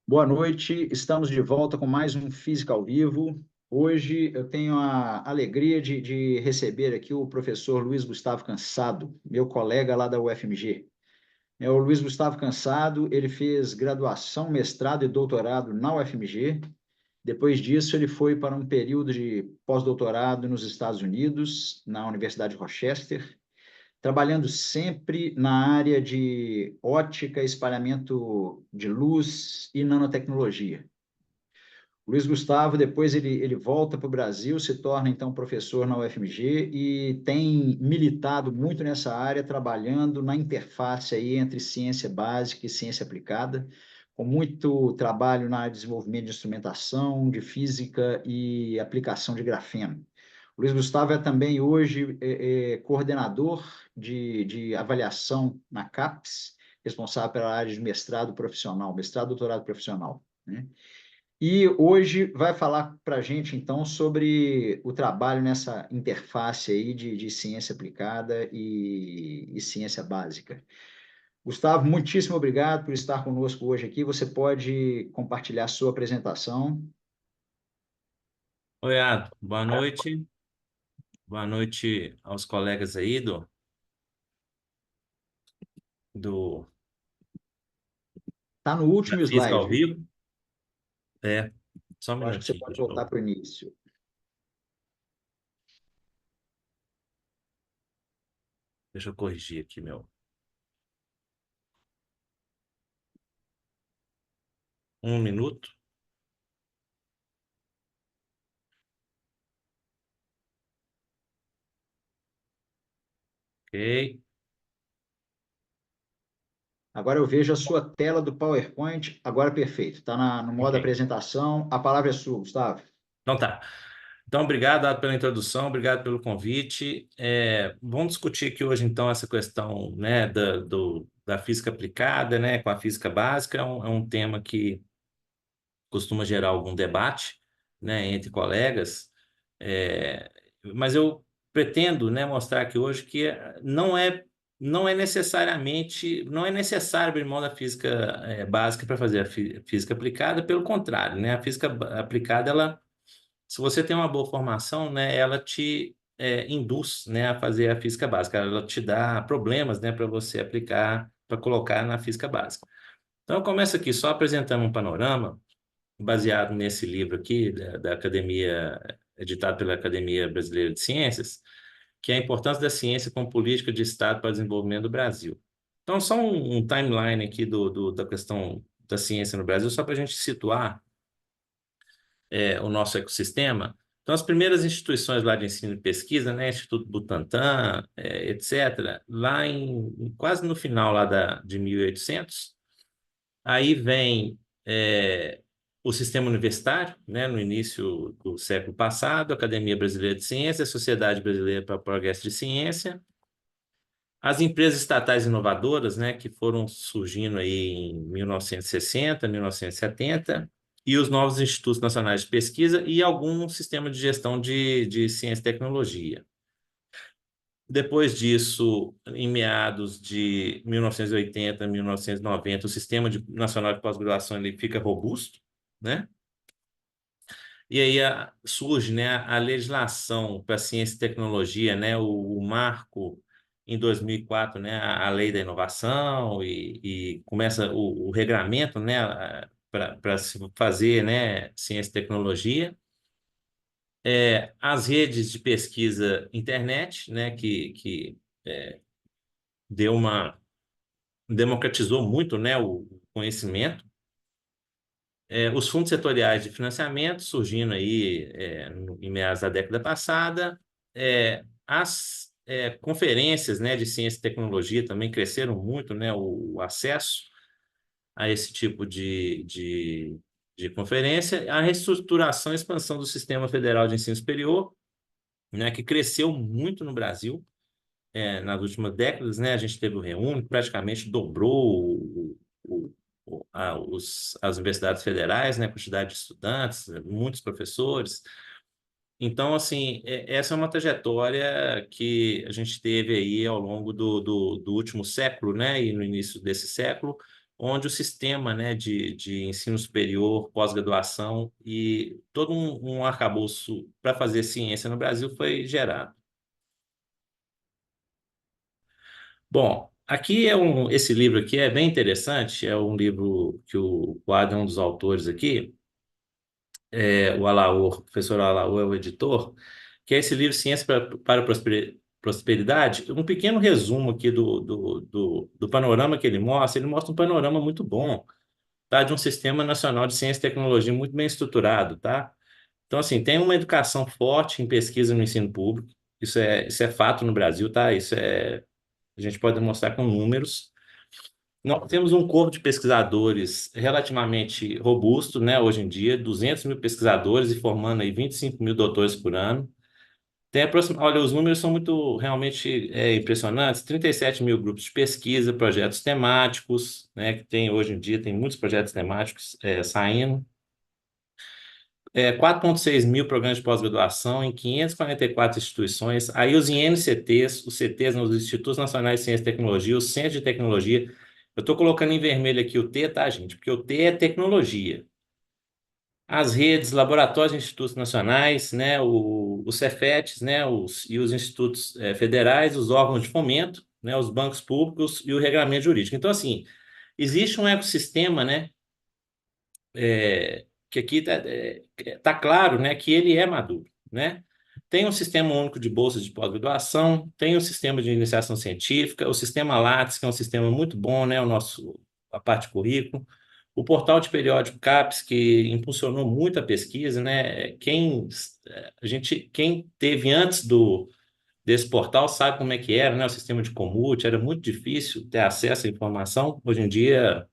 Boa noite, estamos de volta com mais um Física ao Vivo. Hoje eu tenho a alegria de receber aqui o professor Luiz Gustavo Cansado, meu colega lá da UFMG. O Luiz Gustavo Cansado, ele fez graduação, mestrado e doutorado na UFMG. Depois disso, ele foi para um período de pós-doutorado nos Estados Unidos, na Universidade de Rochester, trabalhando sempre na área de ótica, espalhamento de luz e nanotecnologia. O Luiz Gustavo, depois ele volta para o Brasil, se torna então professor na UFMG e tem militado muito nessa área, trabalhando na interface aí entre ciência básica e ciência aplicada, com muito trabalho na área de desenvolvimento de instrumentação, de física e aplicação de grafeno. O Luiz Gustavo é também hoje coordenador de avaliação na CAPES, responsável pela área de mestrado profissional, mestrado e doutorado profissional, né? E hoje vai falar para a gente, então, sobre o trabalho nessa interface aí de ciência aplicada e ciência básica. Gustavo, muitíssimo obrigado por estar conosco hoje aqui. Você pode compartilhar sua apresentação. Oi, Ato. Boa noite. Boa noite aos colegas aí do Está no da último Física slide, ao viu? Vivo. É, só um Eu acho que você minutinho, pode deixa voltar eu, para o início. deixa eu corrigir aqui, meu. Um minuto. Ok. Agora eu vejo a sua tela do PowerPoint, agora perfeito. Está no modo Ok. apresentação. A palavra é sua, Gustavo. Então tá. Então, obrigado, Ato, pela introdução, obrigado pelo convite. Vamos discutir aqui hoje, então, essa questão, né, da física aplicada, né, com a física básica. É um tema que costuma gerar algum debate, né, entre colegas, é, mas eu pretendo, né, mostrar aqui hoje que não é necessariamente, não é necessário abrir mão da física básica para fazer a física aplicada, pelo contrário, né, a física aplicada, ela, se você tem uma boa formação, né, ela te induz, né, a fazer a física básica, ela te dá problemas, né, para você aplicar, para colocar na física básica. Então, eu começo aqui só apresentando um panorama baseado nesse livro aqui, da Academia, editado pela Academia Brasileira de Ciências, que é a importância da ciência como política de Estado para o desenvolvimento do Brasil. Então, só um timeline aqui da questão da ciência no Brasil, só para a gente situar o nosso ecossistema. Então, as primeiras instituições lá de ensino e pesquisa, né, Instituto Butantan, etc., lá quase no final lá de 1800, aí vem o sistema universitário, né, no início do século passado, a Academia Brasileira de Ciências, a Sociedade Brasileira para o Progresso de Ciência, as empresas estatais inovadoras, né, que foram surgindo aí em 1960, 1970, e os novos institutos nacionais de pesquisa e algum sistema de gestão de ciência e tecnologia. Depois disso, em meados de 1980, 1990, o sistema nacional de pós-graduação ele fica robusto, né? E aí surge, né, a legislação para ciência e tecnologia, né, o marco em 2004, né, a lei da inovação e começa o regramento, né, para se fazer, né, ciência e tecnologia. As redes de pesquisa internet, né, que deu uma democratizou muito, né, o conhecimento. Os fundos setoriais de financiamento surgindo aí em meados da década passada. As conferências, né, de ciência e tecnologia também cresceram muito, né, o acesso a esse tipo de conferência. A reestruturação e expansão do Sistema Federal de Ensino Superior, né, que cresceu muito no Brasil nas últimas décadas, né? A gente teve o Reúne, que praticamente dobrou as universidades federais, né? A quantidade de estudantes, muitos professores. Então, assim, essa é uma trajetória que a gente teve aí ao longo do último século, né? E no início desse século, onde o sistema, né, de ensino superior, pós-graduação e todo um arcabouço para fazer ciência no Brasil foi gerado. Bom, aqui esse livro aqui é bem interessante, é um livro que o Adam é um dos autores aqui, o Alaor, o professor Alaor é o editor, que é esse livro Ciência para a Prosperidade. Um pequeno resumo aqui do panorama que ele mostra um panorama muito bom, tá? De um sistema nacional de ciência e tecnologia muito bem estruturado, tá? Então, assim, tem uma educação forte em pesquisa no ensino público, isso é fato no Brasil, tá? A gente pode demonstrar com números. Nós temos um corpo de pesquisadores relativamente robusto, né, hoje em dia, 200 mil pesquisadores e formando aí 25 mil doutores por ano. Olha, os números são muito realmente impressionantes. 37 mil grupos de pesquisa, projetos temáticos, né, que tem hoje em dia, tem muitos projetos temáticos saindo. 4,6 mil programas de pós-graduação em 544 instituições. Aí os INCTs, os CTs, né, os Institutos Nacionais de Ciência e Tecnologia, os Centros de Tecnologia. Eu estou colocando em vermelho aqui o T, tá, gente? Porque o T é tecnologia. As redes, laboratórios e institutos nacionais, né, os Cefetes, né, e os institutos federais, os órgãos de fomento, né, os bancos públicos e o regulamento jurídico. Então, assim, existe um ecossistema, né, que aqui tá claro, né, que ele é maduro, né? Tem um sistema único de bolsas de pós-graduação, tem o sistema de iniciação científica, o sistema Lattes, que é um sistema muito bom, né, a parte currículo, o portal de periódico CAPES, que impulsionou muito a pesquisa, né? Quem teve antes desse portal sabe como é que era, né? O sistema de Comut, era muito difícil ter acesso à informação. Hoje em dia,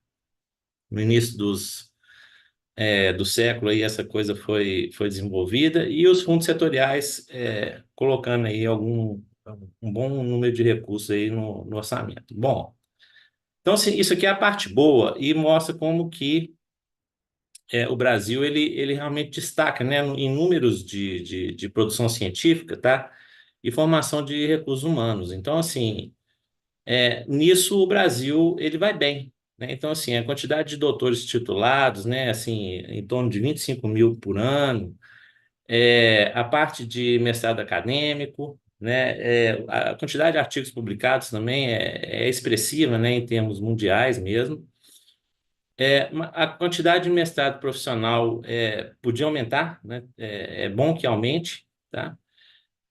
no início do século aí essa coisa foi desenvolvida e os fundos setoriais colocando aí um bom número de recursos aí no orçamento. Bom, então assim, isso aqui é a parte boa e mostra como que o Brasil ele realmente destaca, né, em números de produção científica, tá? E formação de recursos humanos. Então, assim, nisso o Brasil ele vai bem, né? Então, assim, a quantidade de doutores titulados, né, assim, em torno de 25 mil por ano, a parte de mestrado acadêmico, né, a quantidade de artigos publicados também é expressiva, né, em termos mundiais mesmo. A quantidade de mestrado profissional podia aumentar, né? É bom que aumente, tá?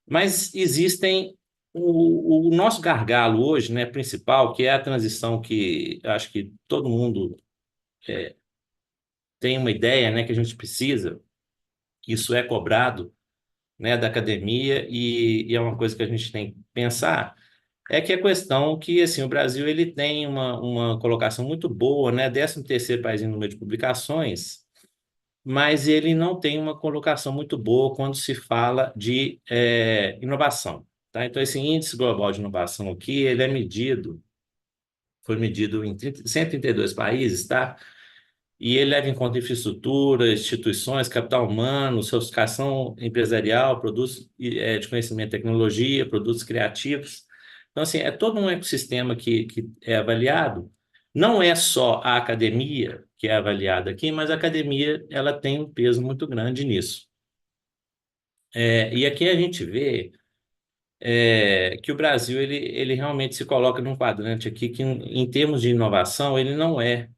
Mas existem o nosso gargalo hoje, né, principal, que é a transição que eu acho que todo mundo tem uma ideia, né, que a gente precisa, isso é cobrado, né, da academia e é uma coisa que a gente tem que pensar, é que a questão que, assim, o Brasil ele tem uma colocação muito boa, né, 13º país em número de publicações, mas ele não tem uma colocação muito boa quando se fala de inovação, tá? Então, esse índice global de inovação aqui, ele foi medido em 132 países, tá? E ele leva em conta infraestrutura, instituições, capital humano, sofisticação empresarial, produtos de conhecimento e tecnologia, produtos criativos. Então, assim, é todo um ecossistema que é avaliado. Não é só a academia que é avaliada aqui, mas a academia ela tem um peso muito grande nisso. E aqui a gente vê que o Brasil ele realmente se coloca num quadrante aqui que, em termos de inovação, ele não é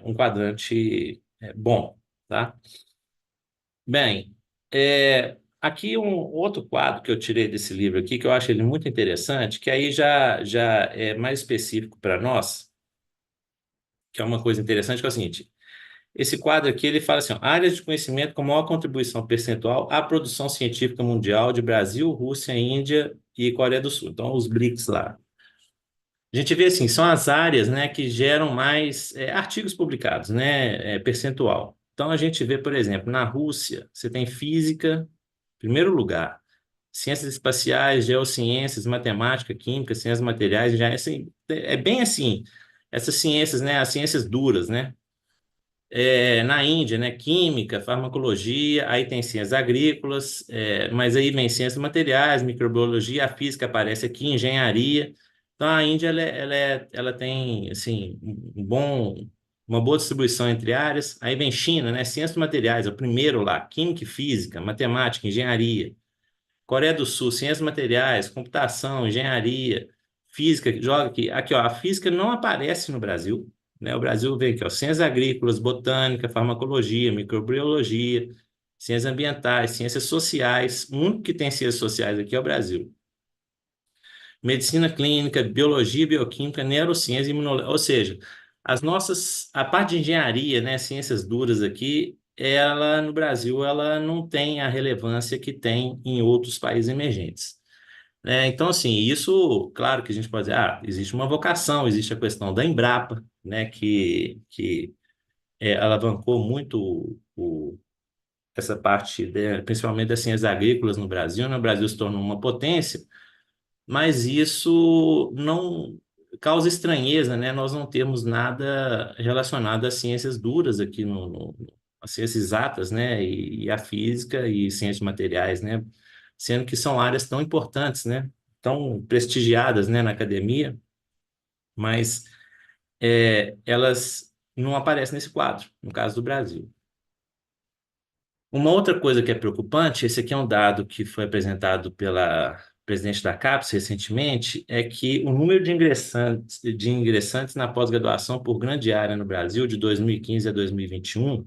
um quadrante bom, tá? Bem, aqui um outro quadro que eu tirei desse livro aqui, que eu acho ele muito interessante, que aí já é mais específico para nós, que é uma coisa interessante, que é o seguinte, esse quadro aqui, ele fala assim, ó, áreas de conhecimento com maior contribuição percentual à produção científica mundial de Brasil, Rússia, Índia e Coreia do Sul. Então, os BRICS lá. A gente vê assim, são as áreas, né, que geram mais artigos publicados, né, percentual. Então a gente vê, por exemplo, na Rússia, você tem física, primeiro lugar, ciências espaciais, geociências, matemática, química, ciências materiais, já assim, é bem assim, essas ciências, né, as ciências duras, né? Na Índia, né, química, farmacologia, aí tem ciências agrícolas, mas aí vem ciências materiais, microbiologia, a física aparece aqui, engenharia. Então, a Índia ela tem assim, uma boa distribuição entre áreas. Aí vem China, né? Ciências materiais, é o primeiro lá, química e física, matemática, engenharia. Coreia do Sul, ciências materiais, computação, engenharia, física, joga aqui. Aqui, ó, a física não aparece no Brasil, né? O Brasil vem aqui, ó, ciências agrícolas, botânica, farmacologia, microbiologia, ciências ambientais, ciências sociais. O único que tem ciências sociais aqui é o Brasil. Medicina clínica, biologia, bioquímica, neurociência e imunologia. Ou seja, a parte de engenharia, né, ciências duras aqui, ela no Brasil, ela não tem a relevância que tem em outros países emergentes. Então, assim, isso, claro que a gente pode dizer, existe uma vocação, existe a questão da Embrapa, né, que alavancou muito essa parte, principalmente das ciências agrícolas no Brasil, né? O Brasil se tornou uma potência, mas isso não causa estranheza, né? Nós não temos nada relacionado às ciências duras aqui às ciências exatas, né? E a física e ciências materiais, né? Sendo que são áreas tão importantes, né? Tão prestigiadas, né? Na academia, mas elas não aparecem nesse quadro, no caso do Brasil. Uma outra coisa que é preocupante, esse aqui é um dado que foi apresentado pela presidente da CAPES recentemente, é que o número de ingressantes na pós-graduação por grande área no Brasil, de 2015 a 2021,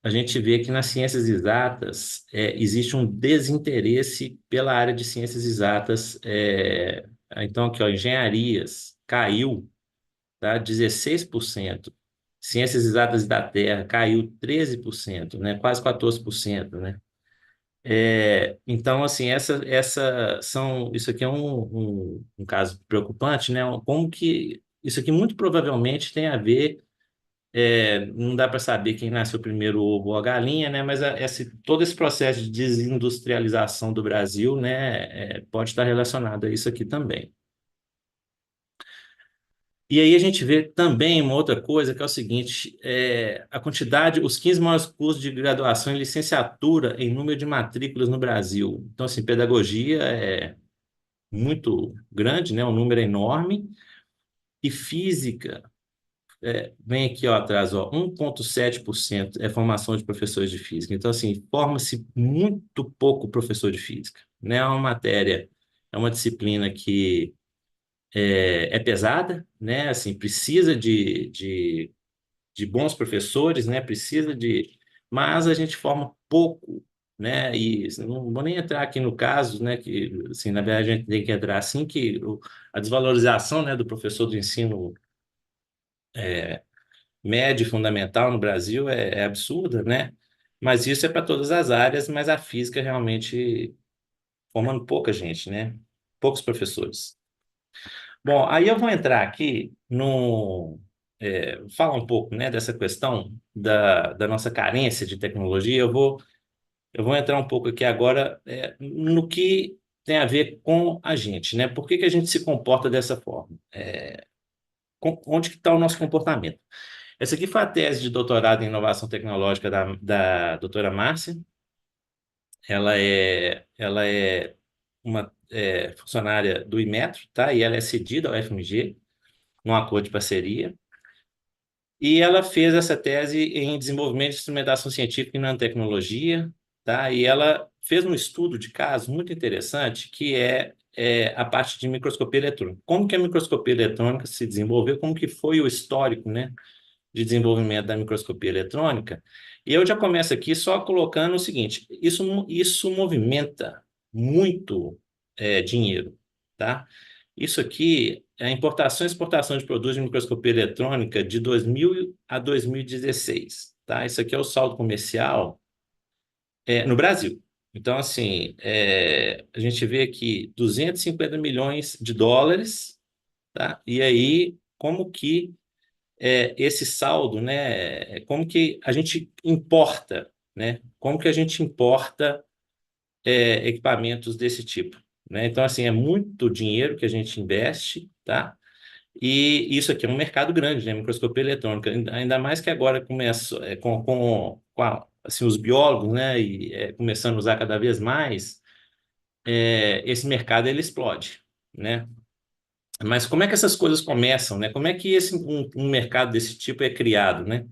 a gente vê que nas ciências exatas existe um desinteresse pela área de ciências exatas. Então, aqui, ó, engenharias caiu, tá? 16%. Ciências exatas da Terra caiu 13%, né? Quase 14%, né? Então, assim, isso aqui é um caso preocupante, né? Como que isso aqui muito provavelmente tem a ver, não dá para saber quem nasceu primeiro, o ovo ou a galinha, né? Mas todo esse processo de desindustrialização do Brasil, né, pode estar relacionado a isso aqui também. E aí a gente vê também uma outra coisa que é o seguinte, a quantidade, os 15 maiores cursos de graduação e licenciatura em número de matrículas no Brasil. Então, assim, pedagogia é muito grande, né? O número é enorme. E física, vem aqui ó, atrás, ó, 1,7% é formação de professores de física. Então, assim, forma-se muito pouco professor de física, né? É uma matéria, é uma disciplina que é pesada, né? Assim, precisa de bons professores, né? Mas a gente forma pouco, né? E não vou nem entrar aqui no caso, né? Que, assim, na verdade, a gente tem que entrar assim que a desvalorização, né, do professor do ensino médio e fundamental no Brasil é absurda, né? Mas isso é para todas as áreas, mas a física realmente formando pouca gente, né? Poucos professores. Bom, aí eu vou entrar aqui no falar um pouco, né, dessa questão da nossa carência de tecnologia. Eu vou entrar um pouco aqui agora no que tem a ver com a gente, né? Por que que a gente se comporta dessa forma? Onde que está o nosso comportamento? Essa aqui foi a tese de doutorado em inovação tecnológica da doutora Márcia. Ela é uma funcionária do Inmetro, tá? E ela é cedida ao FMG, num acordo de parceria. E ela fez essa tese em desenvolvimento de instrumentação científica e nanotecnologia, tá? E ela fez um estudo de caso muito interessante, que é a parte de microscopia eletrônica. Como que a microscopia eletrônica se desenvolveu, como que foi o histórico, né, de desenvolvimento da microscopia eletrônica. E eu já começo aqui só colocando o seguinte, isso movimenta muito dinheiro, tá? Isso aqui é a importação e exportação de produtos de microscopia eletrônica de 2000 a 2016, tá? Isso aqui é o saldo comercial no Brasil. Então, assim, a gente vê aqui 250 milhões de dólares, tá? E aí, como que esse saldo, né? Como que a gente importa, né? Como que a gente importa equipamentos desse tipo, né? Então, assim, é muito dinheiro que a gente investe, tá? E isso aqui é um mercado grande, né? Microscopia eletrônica, ainda mais que agora começa assim, os biólogos, né? E começando a usar cada vez mais, esse mercado ele explode, né? Mas como é que essas coisas começam, né? Como é que um mercado desse tipo é criado, né?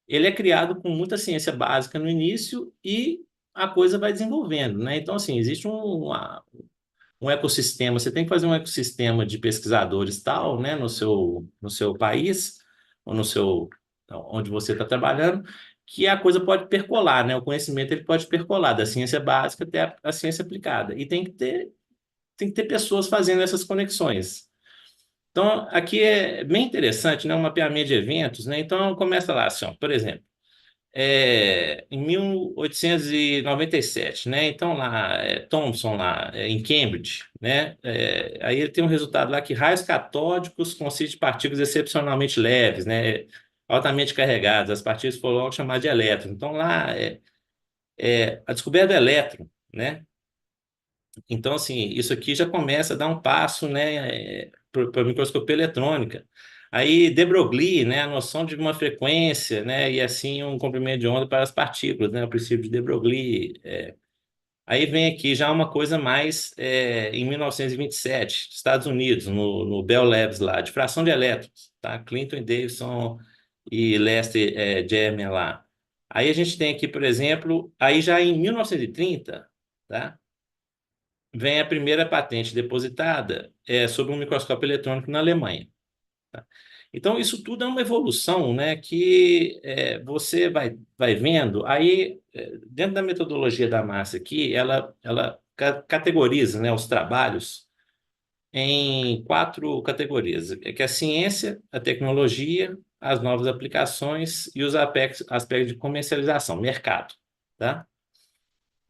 Ele é criado com muita ciência básica no início e a coisa vai desenvolvendo, né? Então, assim, existe um ecossistema, você tem que fazer um ecossistema de pesquisadores tal, né, no seu país, ou no seu, onde você está trabalhando, que a coisa pode percolar, né? O conhecimento ele pode percolar da ciência básica até a ciência aplicada. E tem que ter pessoas fazendo essas conexões. Então, aqui é bem interessante, né? Um mapeamento de eventos, né? Então, começa lá, assim, ó, por exemplo, em 1897, né? Então lá, Thomson lá, em Cambridge, né? Aí ele tem um resultado lá que raios catódicos consistem de partículas excepcionalmente leves, né? Altamente carregadas. As partículas foram logo chamadas de elétrons. Então lá é a descoberta do elétron, né? Então, assim, isso aqui já começa a dar um passo, né, para a microscopia eletrônica. Aí, de Broglie, né, a noção de uma frequência, né, e assim um comprimento de onda para as partículas, né, o princípio de de Broglie. Aí vem aqui já uma coisa mais em 1927, Estados Unidos, no Bell Labs lá, de fração de elétrons, tá? Clinton e Davidson e Lester Germer lá. Aí a gente tem aqui, por exemplo, aí já em 1930, tá? Vem a primeira patente depositada sobre um microscópio eletrônico na Alemanha. Tá? Então, isso tudo é uma evolução, né, que você vai vendo. Aí, dentro da metodologia da massa aqui, ela categoriza, né, os trabalhos em 4 categorias, que é a ciência, a tecnologia, as novas aplicações e os aspectos de comercialização, mercado. Tá?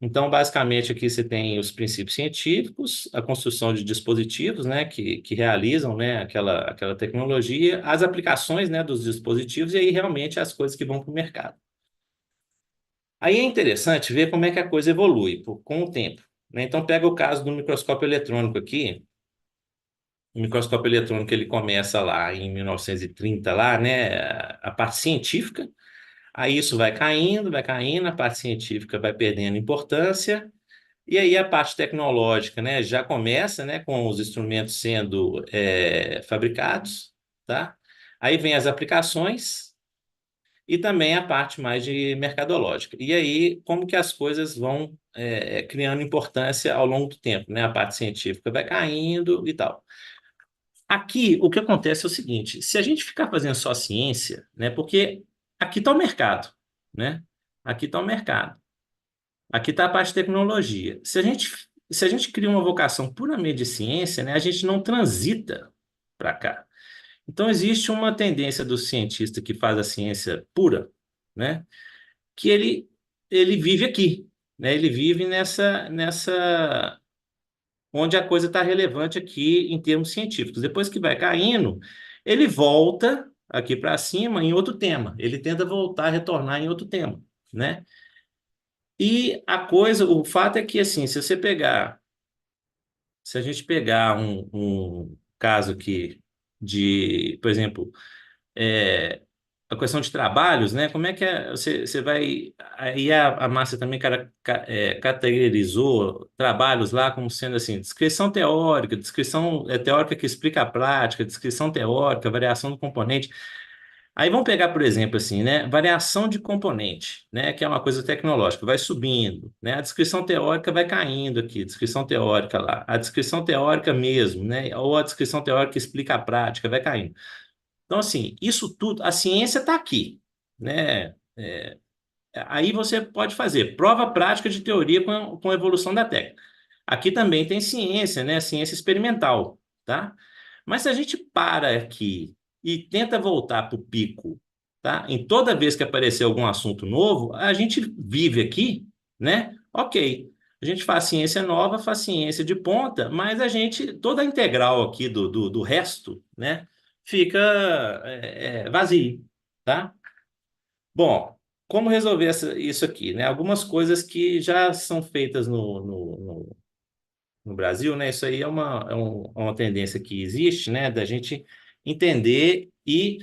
Então, basicamente, aqui você tem os princípios científicos, a construção de dispositivos, né, que realizam, né, aquela tecnologia, as aplicações, né, dos dispositivos e aí realmente as coisas que vão para o mercado. Aí é interessante ver como é que a coisa evolui com o tempo, né? Então, pega o caso do microscópio eletrônico aqui. O microscópio eletrônico ele começa lá em 1930, lá, né, a parte científica. Aí isso vai caindo, a parte científica vai perdendo importância. E aí a parte tecnológica, né, já começa, né, com os instrumentos sendo fabricados, tá? Aí vem as aplicações e também a parte mais de mercadológica. E aí como que as coisas vão criando importância ao longo do tempo, né? A parte científica vai caindo e tal. Aqui o que acontece é o seguinte: se a gente ficar fazendo só ciência, né, porque aqui está o mercado, né? Aqui está o mercado. Aqui está a parte de tecnologia. Se a gente cria uma vocação puramente de ciência, né, a gente não transita para cá. Então, existe uma tendência do cientista que faz a ciência pura, né, que ele vive aqui, né, ele vive onde a coisa está relevante aqui em termos científicos. Depois que vai caindo, ele volta aqui para cima em outro tema. Ele tenta voltar, retornar em outro tema, né? E o fato é que, assim, se a gente pegar um caso aqui por exemplo, é, a questão de trabalhos, né? Como é que você vai. Aí a Márcia também categorizou trabalhos lá como sendo assim: descrição teórica, descrição teórica que explica a prática, descrição teórica, variação do componente. Aí vamos pegar, por exemplo, assim, né? Variação de componente, né? Que é uma coisa tecnológica, vai subindo, né? A descrição teórica vai caindo aqui, descrição teórica lá. A descrição teórica mesmo, né? Ou a descrição teórica que explica a prática, vai caindo. Então, assim, isso tudo, a ciência está aqui, né? Aí você pode fazer prova prática de teoria com a evolução da técnica. Aqui também tem ciência, né? Ciência experimental, tá? Mas se a gente para aqui e tenta voltar para o pico, tá? Em toda vez que aparecer algum assunto novo, a gente vive aqui, né? Ok. A gente faz ciência nova, faz ciência de ponta, mas toda a integral aqui do resto, né? Fica vazio, tá? Bom, como resolver isso aqui, né? Algumas coisas que já são feitas no Brasil, né? Isso aí é uma tendência que existe, né? Da gente entender e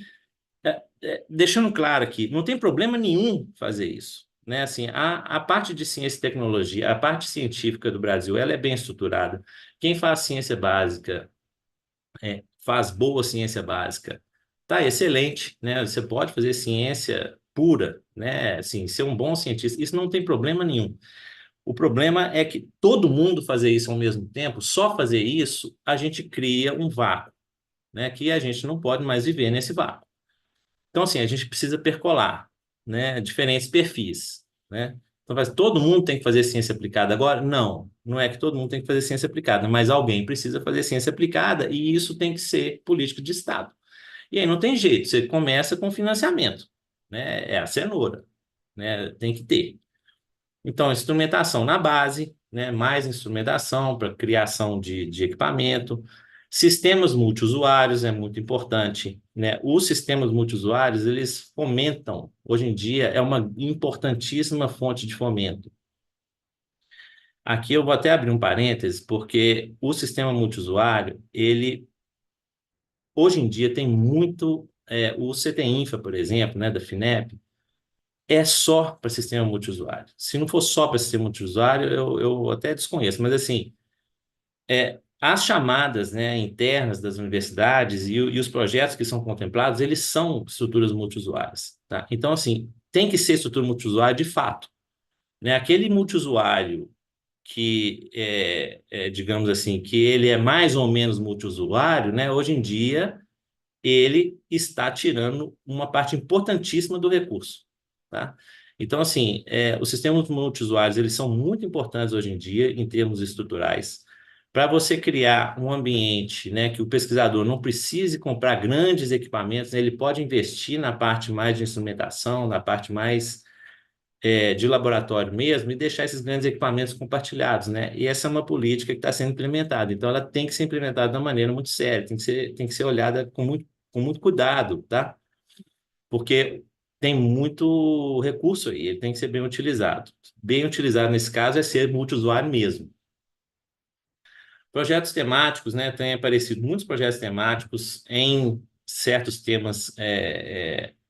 deixando claro aqui, não tem problema nenhum fazer isso, né? Assim, a parte de ciência e tecnologia, a parte científica do Brasil, ela é bem estruturada. Quem faz ciência básica faz boa ciência básica, tá excelente, né? Você pode fazer ciência pura, né? Assim, ser um bom cientista, isso não tem problema nenhum. O problema é que todo mundo fazer isso ao mesmo tempo, só fazer isso, a gente cria um vácuo, né? Que a gente não pode mais viver nesse vácuo. Então, assim, a gente precisa percolar, né? Diferentes perfis, né? Então, todo mundo tem que fazer ciência aplicada agora? Não, não é que todo mundo tem que fazer ciência aplicada, mas alguém precisa fazer ciência aplicada e isso tem que ser política de Estado. E aí não tem jeito, você começa com financiamento, né? É a cenoura, né? Tem que ter. Então, instrumentação na base, né? Mais instrumentação para criação de equipamento. Sistemas multiusuários é muito importante, né? Os sistemas multiusuários, eles fomentam, hoje em dia, é uma importantíssima fonte de fomento. Aqui eu vou até abrir um parênteses, porque o sistema multiusuário, ele, hoje em dia, tem muito, o CTINFA, por exemplo, né, da FINEP, é só para sistema multiusuário. Se não for só para sistema multiusuário, eu até desconheço, mas assim, as chamadas, né, internas das universidades e os projetos que são contemplados, eles são estruturas multiusuárias, tá? Então, assim, tem que ser estrutura multiusuária de fato, né? Aquele multiusuário que digamos assim, que ele é mais ou menos multiusuário, né? Hoje em dia, ele está tirando uma parte importantíssima do recurso, tá? Então, assim, os sistemas multiusuários, eles são muito importantes hoje em dia, em termos estruturais, para você criar um ambiente, né, que o pesquisador não precise comprar grandes equipamentos, né, ele pode investir na parte mais de instrumentação, na parte mais de laboratório mesmo, e deixar esses grandes equipamentos compartilhados, né? E essa é uma política que está sendo implementada. Então, ela tem que ser implementada de uma maneira muito séria, tem que ser olhada com muito cuidado, tá? Porque tem muito recurso aí, ele tem que ser bem utilizado. Bem utilizado nesse caso é ser multiusuário mesmo. Projetos temáticos, né? Tem aparecido muitos projetos temáticos em certos temas,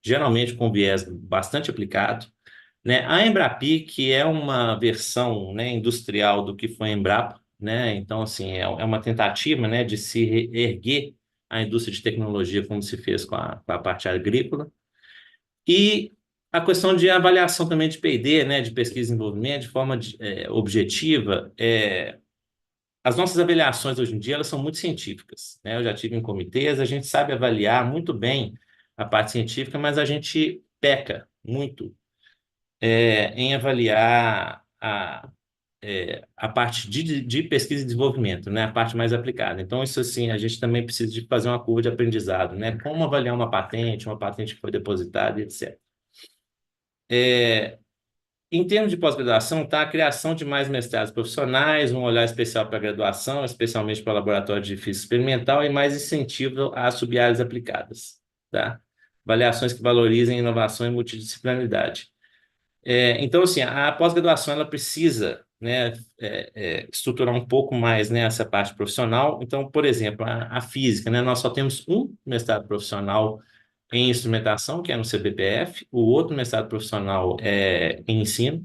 geralmente com viés bastante aplicado, né? A Embrapi, que é uma versão, né, industrial do que foi a Embrapa, né? Então, assim, é uma tentativa, né, de se erguer a indústria de tecnologia como se fez com a parte agrícola. E a questão de avaliação também de P&D, né, de pesquisa e desenvolvimento, de forma objetiva. As nossas avaliações hoje em dia, elas são muito científicas, né? Eu já tive em comitês, a gente sabe avaliar muito bem a parte científica, mas a gente peca muito em avaliar a parte de pesquisa e desenvolvimento, né? A parte mais aplicada. Então, isso assim, a gente também precisa de fazer uma curva de aprendizado, né? Como avaliar uma patente que foi depositada, etc. Em termos de pós-graduação, tá a criação de mais mestrados profissionais, um olhar especial para a graduação, especialmente para o laboratório de física experimental, e mais incentivo às sub-áreas aplicadas, tá? Avaliações que valorizem inovação e multidisciplinaridade. Então, assim, a pós-graduação ela precisa, né, estruturar um pouco mais, né, essa parte profissional. Então, por exemplo, a física, né, nós só temos um mestrado profissional em instrumentação, que é no CBPF, o outro mestrado profissional é em ensino.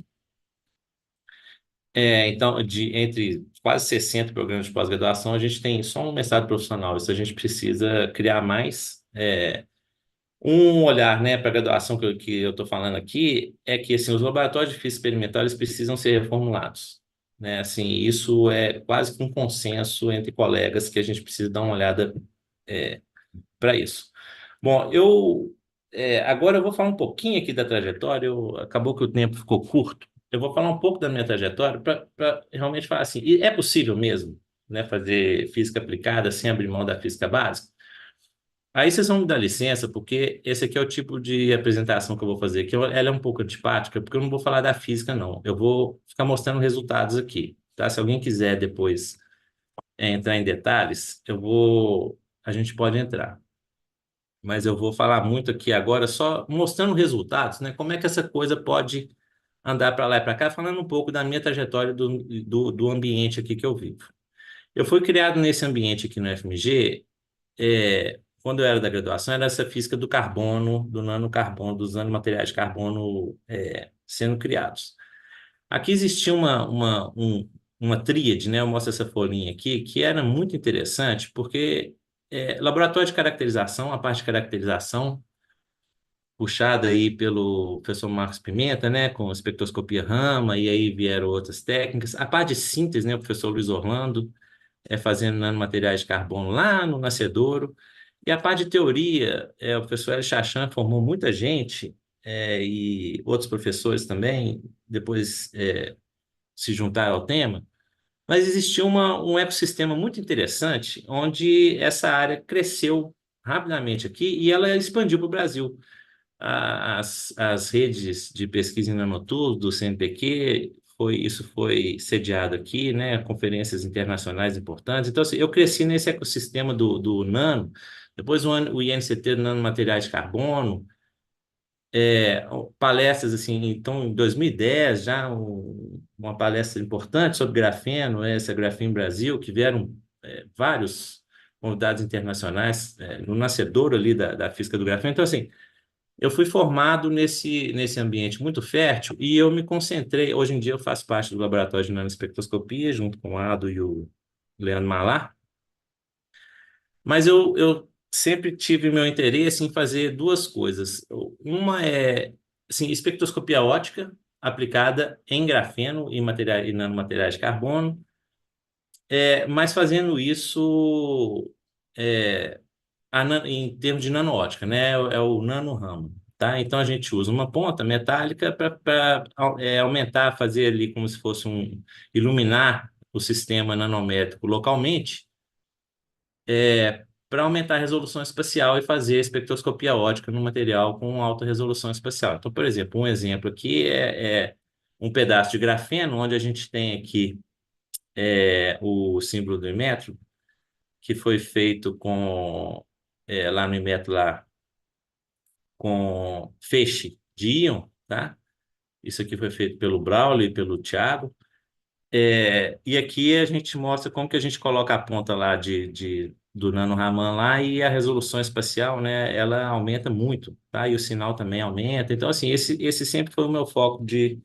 Então, entre quase 60 programas de pós-graduação, a gente tem só um mestrado profissional. Isso a gente precisa criar mais. Um olhar, né, para a graduação que eu estou falando aqui é que assim, os laboratórios de física experimental eles precisam ser reformulados, né? Assim, isso é quase que um consenso entre colegas que a gente precisa dar uma olhada para isso. Bom, agora eu vou falar um pouquinho aqui da trajetória. Acabou que o tempo ficou curto. Eu vou falar um pouco da minha trajetória para realmente falar assim, e é possível mesmo, né, fazer física aplicada sem abrir mão da física básica? Aí vocês vão me dar licença, porque esse aqui é o tipo de apresentação que eu vou fazer, ela é um pouco antipática, porque eu não vou falar da física, não. Eu vou ficar mostrando resultados aqui, tá? Se alguém quiser depois entrar em detalhes, a gente pode entrar. Mas eu vou falar muito aqui agora só mostrando resultados, né? Como é que essa coisa pode andar para lá e para cá, falando um pouco da minha trajetória do ambiente aqui que eu vivo. Eu fui criado nesse ambiente aqui no FMG, quando eu era da graduação, era essa física do carbono, do nanocarbono, dos nanomateriais de carbono sendo criados. Aqui existia uma tríade, né? Eu mostro essa folhinha aqui, que era muito interessante, porque laboratório de caracterização, a parte de caracterização, puxada aí pelo professor Marcos Pimenta, né, com espectroscopia Raman, e aí vieram outras técnicas. A parte de síntese, né, o professor Luiz Orlando, fazendo nanomateriais de carbono lá no Nascedouro. E a parte de teoria, o professor Hélio Chachan formou muita gente, e outros professores também, depois se juntaram ao tema. Mas existia um ecossistema muito interessante, onde essa área cresceu rapidamente aqui e ela expandiu para o Brasil. As redes de pesquisa em nanotubos do CNPq, isso foi sediado aqui, né? Conferências internacionais importantes. Então, assim, eu cresci nesse ecossistema do nano, depois o INCT do Nanomateriais de Carbono, palestras assim, então em 2010 já uma palestra importante sobre grafeno, essa Grafeno Brasil, que vieram vários convidados internacionais no nascedor ali da física do grafeno. Então, assim, eu fui formado nesse ambiente muito fértil e eu me concentrei. Hoje em dia eu faço parte do laboratório de nanoespectroscopia, junto com o Ado e o Leandro Malar, mas eu sempre tive meu interesse em fazer duas coisas. Uma é assim, espectroscopia óptica aplicada em grafeno e nanomateriais de carbono, mas fazendo isso é, em termos de nanoótica, né? É o nanoramo, tá? Então a gente usa uma ponta metálica para aumentar, fazer ali como se fosse iluminar o sistema nanométrico localmente, para aumentar a resolução espacial e fazer espectroscopia óptica no material com alta resolução espacial. Então, por exemplo, um exemplo aqui é um pedaço de grafeno, onde a gente tem aqui o símbolo do Inmetro, que foi feito lá no Inmetro, lá, com feixe de íon, tá? Isso aqui foi feito pelo Braulio e pelo Thiago. E aqui a gente mostra como que a gente coloca a ponta lá do NanoRaman lá e a resolução espacial, né? Ela aumenta muito, tá? E o sinal também aumenta. Então, assim, esse sempre foi o meu foco de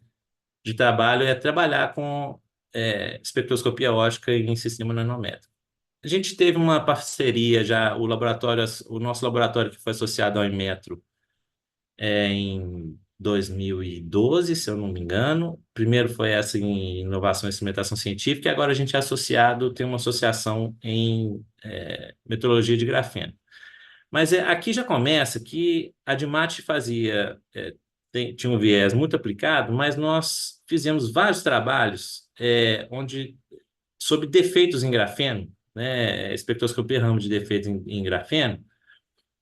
trabalho, trabalhar com espectroscopia óptica em sistema nanométrico. A gente teve uma parceria já, o nosso laboratório que foi associado ao Inmetro, em 2012, se eu não me engano. Primeiro foi essa em inovação e instrumentação científica, e agora a gente é associado, tem uma associação em metrologia de grafeno. Mas aqui já começa que a DMAT tinha um viés muito aplicado, mas nós fizemos vários trabalhos sobre defeitos em grafeno, né, espectroscopia ramo de defeitos em grafeno,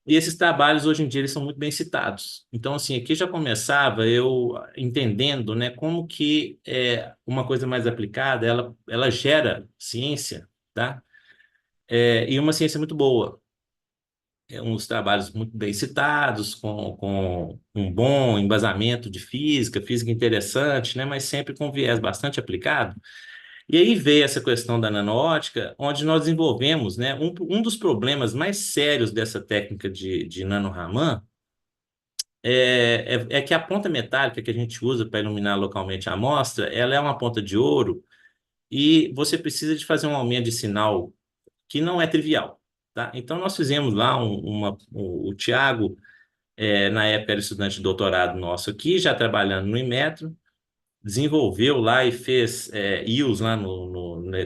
e esses trabalhos, hoje em dia, eles são muito bem citados. Então, assim, aqui já começava eu entendendo, né, como que uma coisa mais aplicada, ela gera ciência, tá? E uma ciência muito boa. Uns trabalhos muito bem citados, com um bom embasamento de física interessante, né, mas sempre com viés bastante aplicado. E aí veio essa questão da nanoótica, onde nós desenvolvemos, né, um dos problemas mais sérios dessa técnica de nano-Raman é que a ponta metálica que a gente usa para iluminar localmente a amostra, ela é uma ponta de ouro e você precisa de fazer um aumento de sinal que não é trivial, tá? Então nós fizemos lá o Tiago, na época era estudante de doutorado nosso aqui, já trabalhando no Inmetro, desenvolveu lá e fez íons lá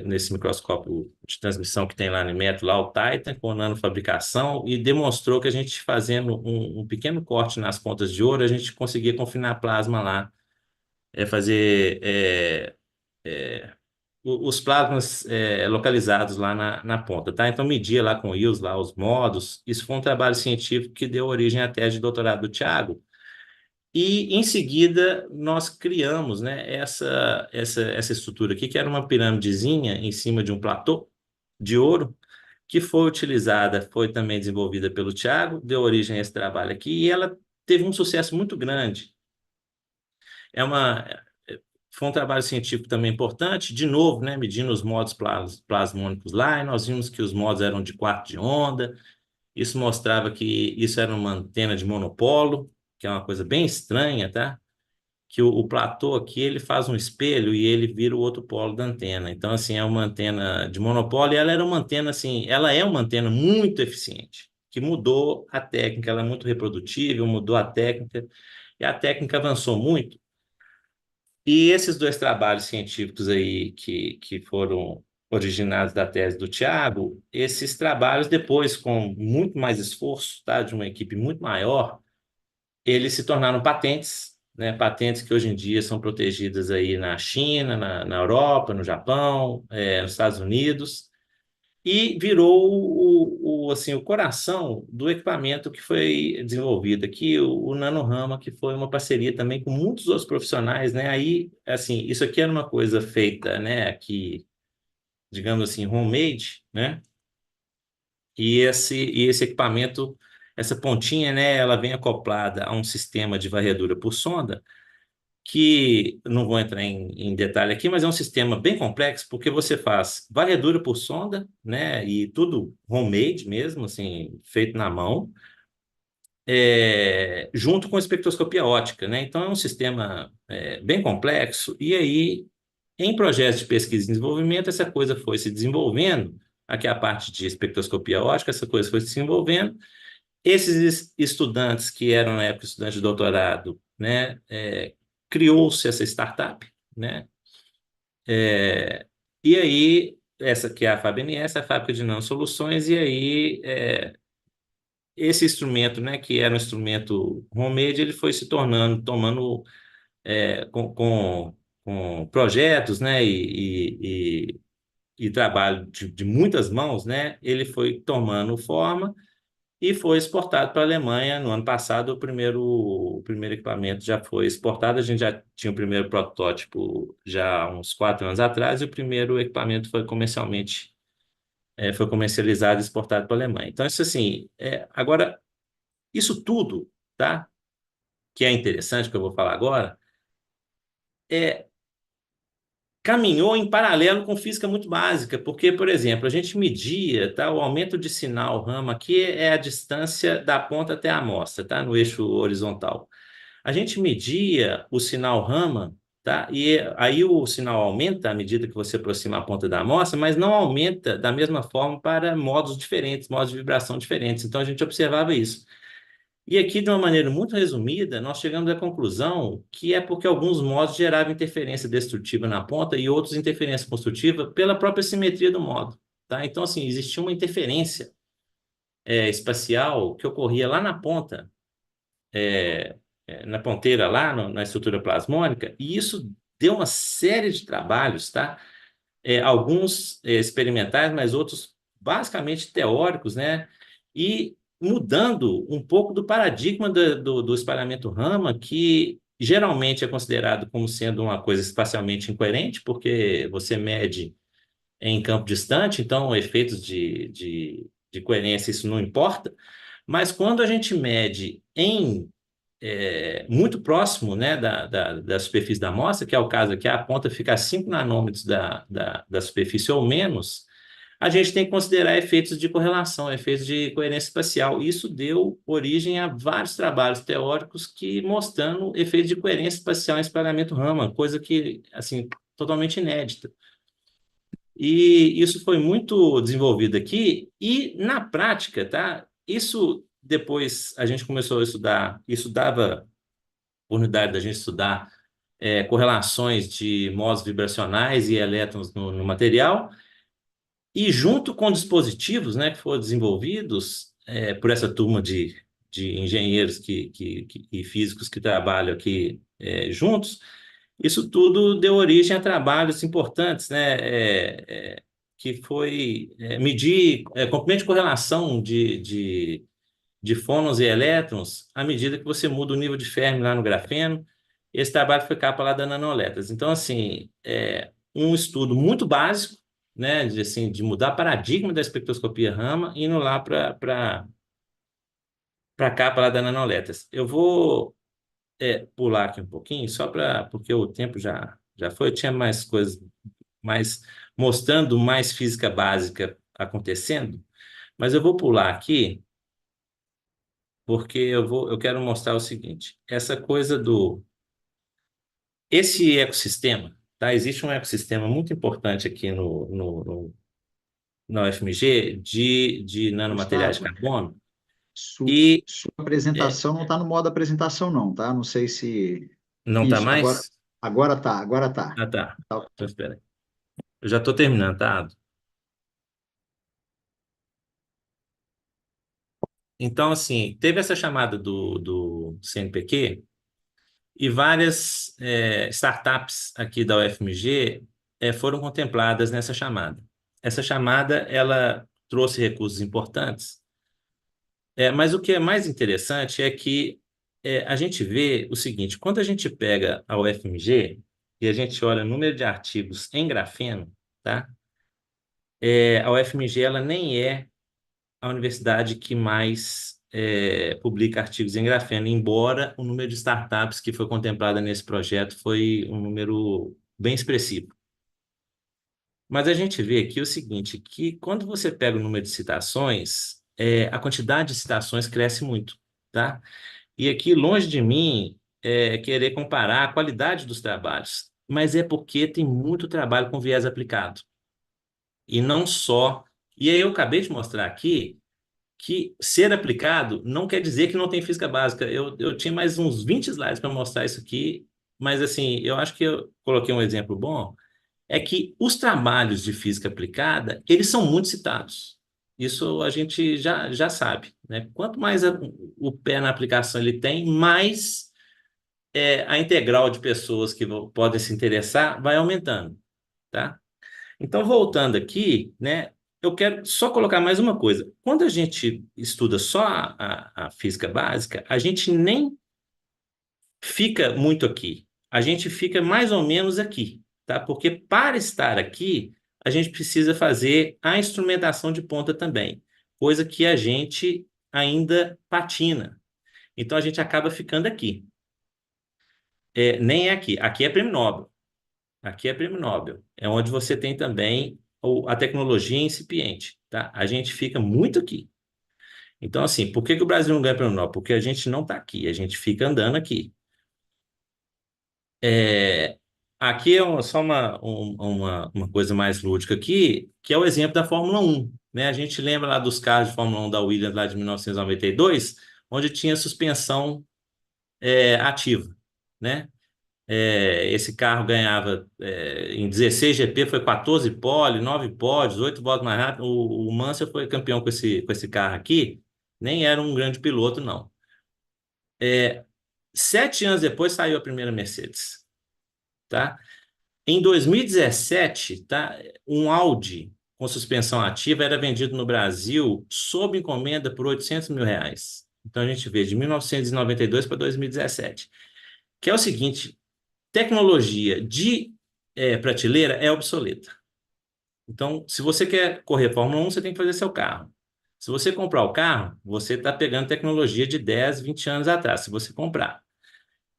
nesse microscópio de transmissão que tem lá no Inmetro, lá o Titan, com nanofabricação, e demonstrou que a gente fazendo um pequeno corte nas pontas de ouro, a gente conseguia confinar plasma lá, fazer os plasmas localizados lá na ponta, tá? Então media lá com íons, lá os modos. Isso foi um trabalho científico que deu origem à tese de doutorado do Thiago. E, em seguida, nós criamos, né, essa estrutura aqui, que era uma piramidezinha em cima de um platô de ouro, que foi utilizada, foi também desenvolvida pelo Thiago, deu origem a esse trabalho aqui, e ela teve um sucesso muito grande. É uma, Foi um trabalho científico também importante, de novo, né, medindo os modos plasmônicos lá, e nós vimos que os modos eram de quarto de onda. Isso mostrava que isso era uma antena de monopolo, que é uma coisa bem estranha, tá? que o platô aqui ele faz um espelho e ele vira o outro polo da antena. Então, assim, é uma antena de monopólio e ela era uma antena, assim, ela é uma antena muito eficiente, que mudou a técnica, ela é muito reprodutível, mudou a técnica, e a técnica avançou muito. E esses dois trabalhos científicos aí que foram originados da tese do Tiago, esses trabalhos depois, com muito mais esforço, tá, de uma equipe muito maior, eles se tornaram patentes, né? Patentes que hoje em dia são protegidas aí na China, na Europa, no Japão, nos Estados Unidos, e virou assim, o coração do equipamento que foi desenvolvido aqui, o NanoRama, que foi uma parceria também com muitos outros profissionais, né? Aí, assim, isso aqui era uma coisa feita, né, aqui, digamos assim, homemade, né? E esse equipamento, essa pontinha, né, ela vem acoplada a um sistema de varredura por sonda, que não vou entrar em detalhe aqui, mas é um sistema bem complexo, porque você faz varredura por sonda, né, e tudo homemade mesmo, assim, feito na mão, junto com espectroscopia óptica, né? Então é um sistema bem complexo, e aí, em projetos de pesquisa e desenvolvimento, essa coisa foi se desenvolvendo, aqui é a parte de espectroscopia óptica, essa coisa foi se desenvolvendo, esses estudantes que eram na época estudantes de doutorado, né, criou-se essa startup, né, é, e aí essa que é a FABNS, a Fábrica de Nanosoluções, e aí esse instrumento, né, que era um instrumento homemade, ele foi se tornando, tomando com projetos, né, e trabalho de muitas mãos, né, ele foi tomando forma e foi exportado para a Alemanha no ano passado. O primeiro equipamento já foi exportado. A gente já tinha o primeiro protótipo já há uns 4 anos atrás, e o primeiro equipamento foi comercializado e exportado para a Alemanha. Então, isso assim, agora, isso tudo, tá? Que é interessante, que eu vou falar agora, é caminhou em paralelo com física muito básica, porque, por exemplo, a gente media, tá, o aumento de sinal Raman aqui é a distância da ponta até a amostra, tá, no eixo horizontal. A gente media o sinal Raman, tá, e aí o sinal aumenta à medida que você aproxima a ponta da amostra, mas não aumenta da mesma forma para modos diferentes, modos de vibração diferentes. Então a gente observava isso. E aqui, de uma maneira muito resumida, nós chegamos à conclusão que é porque alguns modos geravam interferência destrutiva na ponta e outros interferência construtiva pela própria simetria do modo, tá? Então, assim, existia uma interferência espacial que ocorria lá na ponta, na ponteira lá, na estrutura plasmônica, e isso deu uma série de trabalhos, tá? Alguns experimentais, mas outros basicamente teóricos, né? E mudando um pouco do paradigma do espalhamento Raman, que geralmente é considerado como sendo uma coisa espacialmente incoerente, porque você mede em campo distante, então efeitos de coerência isso não importa, mas quando a gente mede muito próximo, né, da superfície da amostra, que é o caso aqui, a ponta fica a 5 nanômetros da superfície ou menos, a gente tem que considerar efeitos de correlação, efeitos de coerência espacial. Isso deu origem a vários trabalhos teóricos que mostrando efeitos de coerência espacial em espalhamento Raman, coisa que, assim, totalmente inédita. E isso foi muito desenvolvido aqui, e na prática, tá? Isso depois a gente começou a estudar, isso dava oportunidade da gente estudar correlações de modos vibracionais e elétrons no material, e junto com dispositivos, né, que foram desenvolvidos por essa turma de engenheiros e físicos que trabalham aqui juntos, isso tudo deu origem a trabalhos importantes, né, que foi medir comprimento de correlação de fônons e elétrons à medida que você muda o nível de Fermi lá no grafeno. Esse trabalho foi capa lá da Nanoletras. Então, assim, um estudo muito básico, né, de mudar paradigma da espectroscopia Raman, indo lá para a capa lá da Nanoletras. Eu vou pular aqui um pouquinho, porque o tempo já foi, eu tinha mais coisas, mais mostrando mais física básica acontecendo, mas eu vou pular aqui porque eu quero mostrar o seguinte, essa coisa esse ecossistema, tá? Existe um ecossistema muito importante aqui na UFMG de nanomateriais de Gustavo, carbono su- e sua é, apresentação não está no modo apresentação, não, tá? Não sei se. não está Isso, agora, mais? agora tá, agora tá. Ah, tá. Tá Então, ok. espera aí. Eu já estou terminando, tá? Então, assim, teve essa chamada do CNPq e várias startups aqui da UFMG foram contempladas nessa chamada. Essa chamada, ela trouxe recursos importantes, mas o que é mais interessante é que a gente vê o seguinte, quando a gente pega a UFMG e a gente olha o número de artigos em grafeno, tá? A UFMG, ela nem é a universidade que mais publica artigos em grafeno, embora o número de startups que foi contemplada nesse projeto foi um número bem expressivo. Mas a gente vê aqui o seguinte, que quando você pega o número de citações, a quantidade de citações cresce muito, tá? E aqui, longe de mim, querer comparar a qualidade dos trabalhos, mas é porque tem muito trabalho com viés aplicado. E não só. E aí eu acabei de mostrar aqui que ser aplicado não quer dizer que não tem física básica. Eu tinha mais uns 20 slides para mostrar isso aqui, mas assim, eu acho que eu coloquei um exemplo bom, é que os trabalhos de física aplicada, eles são muito citados. Isso a gente já sabe, né? Quanto mais o pé na aplicação ele tem, mais a integral de pessoas que podem se interessar vai aumentando, tá? Então, voltando aqui, né, eu quero só colocar mais uma coisa. Quando a gente estuda só a física básica, a gente nem fica muito aqui. A gente fica mais ou menos aqui, tá? Porque para estar aqui, a gente precisa fazer a instrumentação de ponta também, coisa que a gente ainda patina. Então, a gente acaba ficando aqui. Nem é aqui. Aqui é prêmio Nobel. Aqui é prêmio Nobel. É onde você tem também a tecnologia incipiente, tá? A gente fica muito aqui. Então, assim, por que que o Brasil não ganha prêmio Nobel? Porque a gente não está aqui, a gente fica andando aqui. É, aqui é só uma coisa mais lúdica aqui, que é o exemplo da Fórmula 1, né? A gente lembra lá dos carros de Fórmula 1 da Williams lá de 1992, onde tinha suspensão ativa, né? Esse carro ganhava em 16 GP, foi 14 pole, 9 pódios, 8 voltas mais rápido. O Mansell foi campeão com esse carro aqui, nem era um grande piloto, não. 7 anos depois saiu a primeira Mercedes, tá? Em 2017, tá, um Audi com suspensão ativa era vendido no Brasil sob encomenda por R$ 800 mil. Então a gente vê de 1992 para 2017. Que é o seguinte, tecnologia de prateleira é obsoleta. Então, se você quer correr Fórmula 1, você tem que fazer seu carro. Se você comprar o carro, você está pegando tecnologia de 10, 20 anos atrás, se você comprar.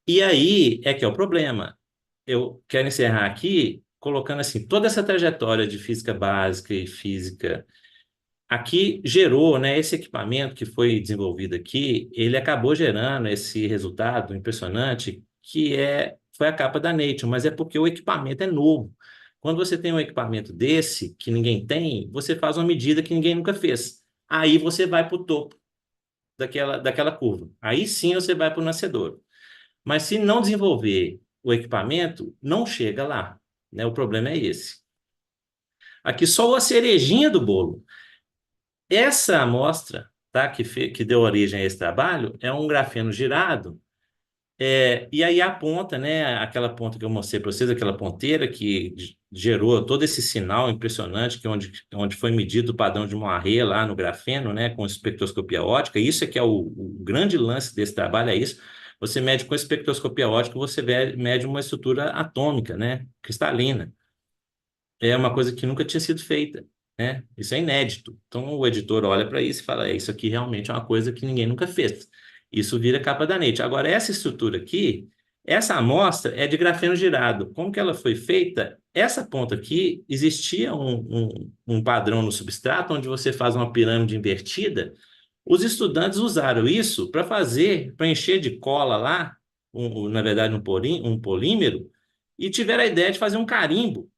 E aí é que é o problema. Eu quero encerrar aqui colocando assim, toda essa trajetória de física básica e física aqui gerou, né, esse equipamento que foi desenvolvido aqui, ele acabou gerando esse resultado impressionante que foi a capa da Nature, mas é porque o equipamento é novo. Quando você tem um equipamento desse, que ninguém tem, você faz uma medida que ninguém nunca fez. Aí você vai para o topo daquela curva. Aí sim você vai para o nascedor. Mas se não desenvolver o equipamento, não chega lá, né? O problema é esse. Aqui só a cerejinha do bolo. Essa amostra, tá, que deu origem a esse trabalho, é um grafeno girado, e aí a ponta, né, aquela ponta que eu mostrei para vocês, aquela ponteira que gerou todo esse sinal impressionante, que onde foi medido o padrão de Moiré lá no grafeno, né, com espectroscopia óptica. Isso é que é o grande lance desse trabalho, é isso. Você mede com espectroscopia óptica, você mede uma estrutura atômica, né, cristalina. É uma coisa que nunca tinha sido feita, né? Isso é inédito. Então o editor olha para isso e fala: isso aqui realmente é uma coisa que ninguém nunca fez. Isso vira capa da Nature. Agora, essa estrutura aqui, essa amostra é de grafeno girado. Como que ela foi feita? Essa ponta aqui, existia um padrão no substrato onde você faz uma pirâmide invertida. Os estudantes usaram isso para encher de cola lá, na verdade, um polímero, e tiveram a ideia de fazer um carimbo,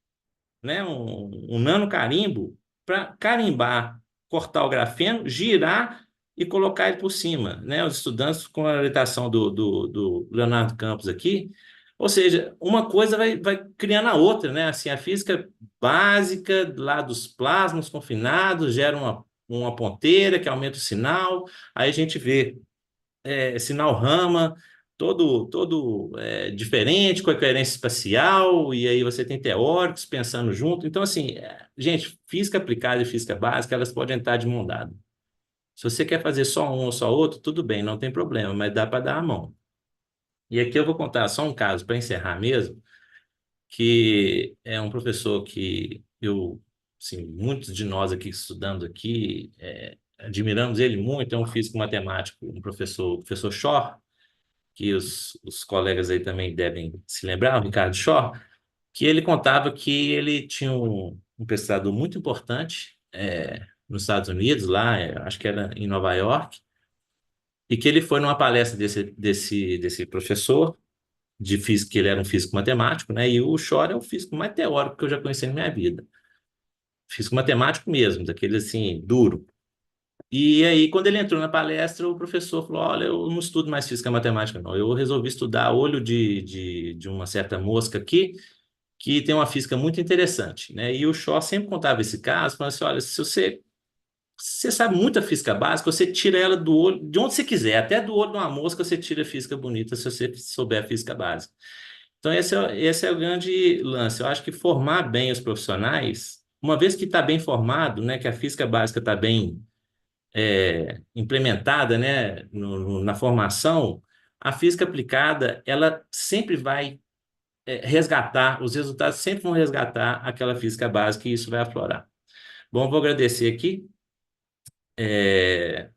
né, um nano carimbo para carimbar, cortar o grafeno, girar e colocar ele por cima, né? Os estudantes com a orientação do Leonardo Campos aqui, ou seja, uma coisa vai criando a outra, né? Assim, a física básica lá dos plasmas confinados gera uma ponteira que aumenta o sinal, aí a gente vê sinal Raman, todo diferente, com a coerência espacial, e aí você tem teóricos pensando junto. Então, assim, gente, física aplicada e física básica, elas podem estar de mão dada. Se você quer fazer só um ou só outro, tudo bem, não tem problema, mas dá para dar a mão. E aqui eu vou contar só um caso para encerrar mesmo, que é um professor que assim, muitos de nós aqui estudando aqui, admiramos ele muito, é um físico matemático, o professor Shor, que os colegas aí também devem se lembrar, o Ricardo Shaw, que ele contava que ele tinha um pesquisador muito importante nos Estados Unidos, lá, acho que era em Nova York, e que ele foi numa palestra desse professor de física, que ele era um físico matemático, né? E o Shor é o físico mais teórico que eu já conheci na minha vida. Físico matemático mesmo, daquele assim, duro. E aí, quando ele entrou na palestra, o professor falou: Olha, eu não estudo mais física matemática, não. Eu resolvi estudar olho de uma certa mosca aqui, que tem uma física muito interessante, né? E o Shaw sempre contava esse caso, falando assim: Olha, se você sabe muita física básica, você tira ela do olho, de onde você quiser, até do olho de uma mosca, você tira a física bonita se você souber a física básica. Então, esse é o grande lance. Eu acho que formar bem os profissionais, uma vez que está bem formado, né, que a física básica está bem implementada, né, na formação, a física aplicada, ela sempre vai resgatar, os resultados sempre vão resgatar aquela física básica e isso vai aflorar. Bom, vou agradecer aqui é,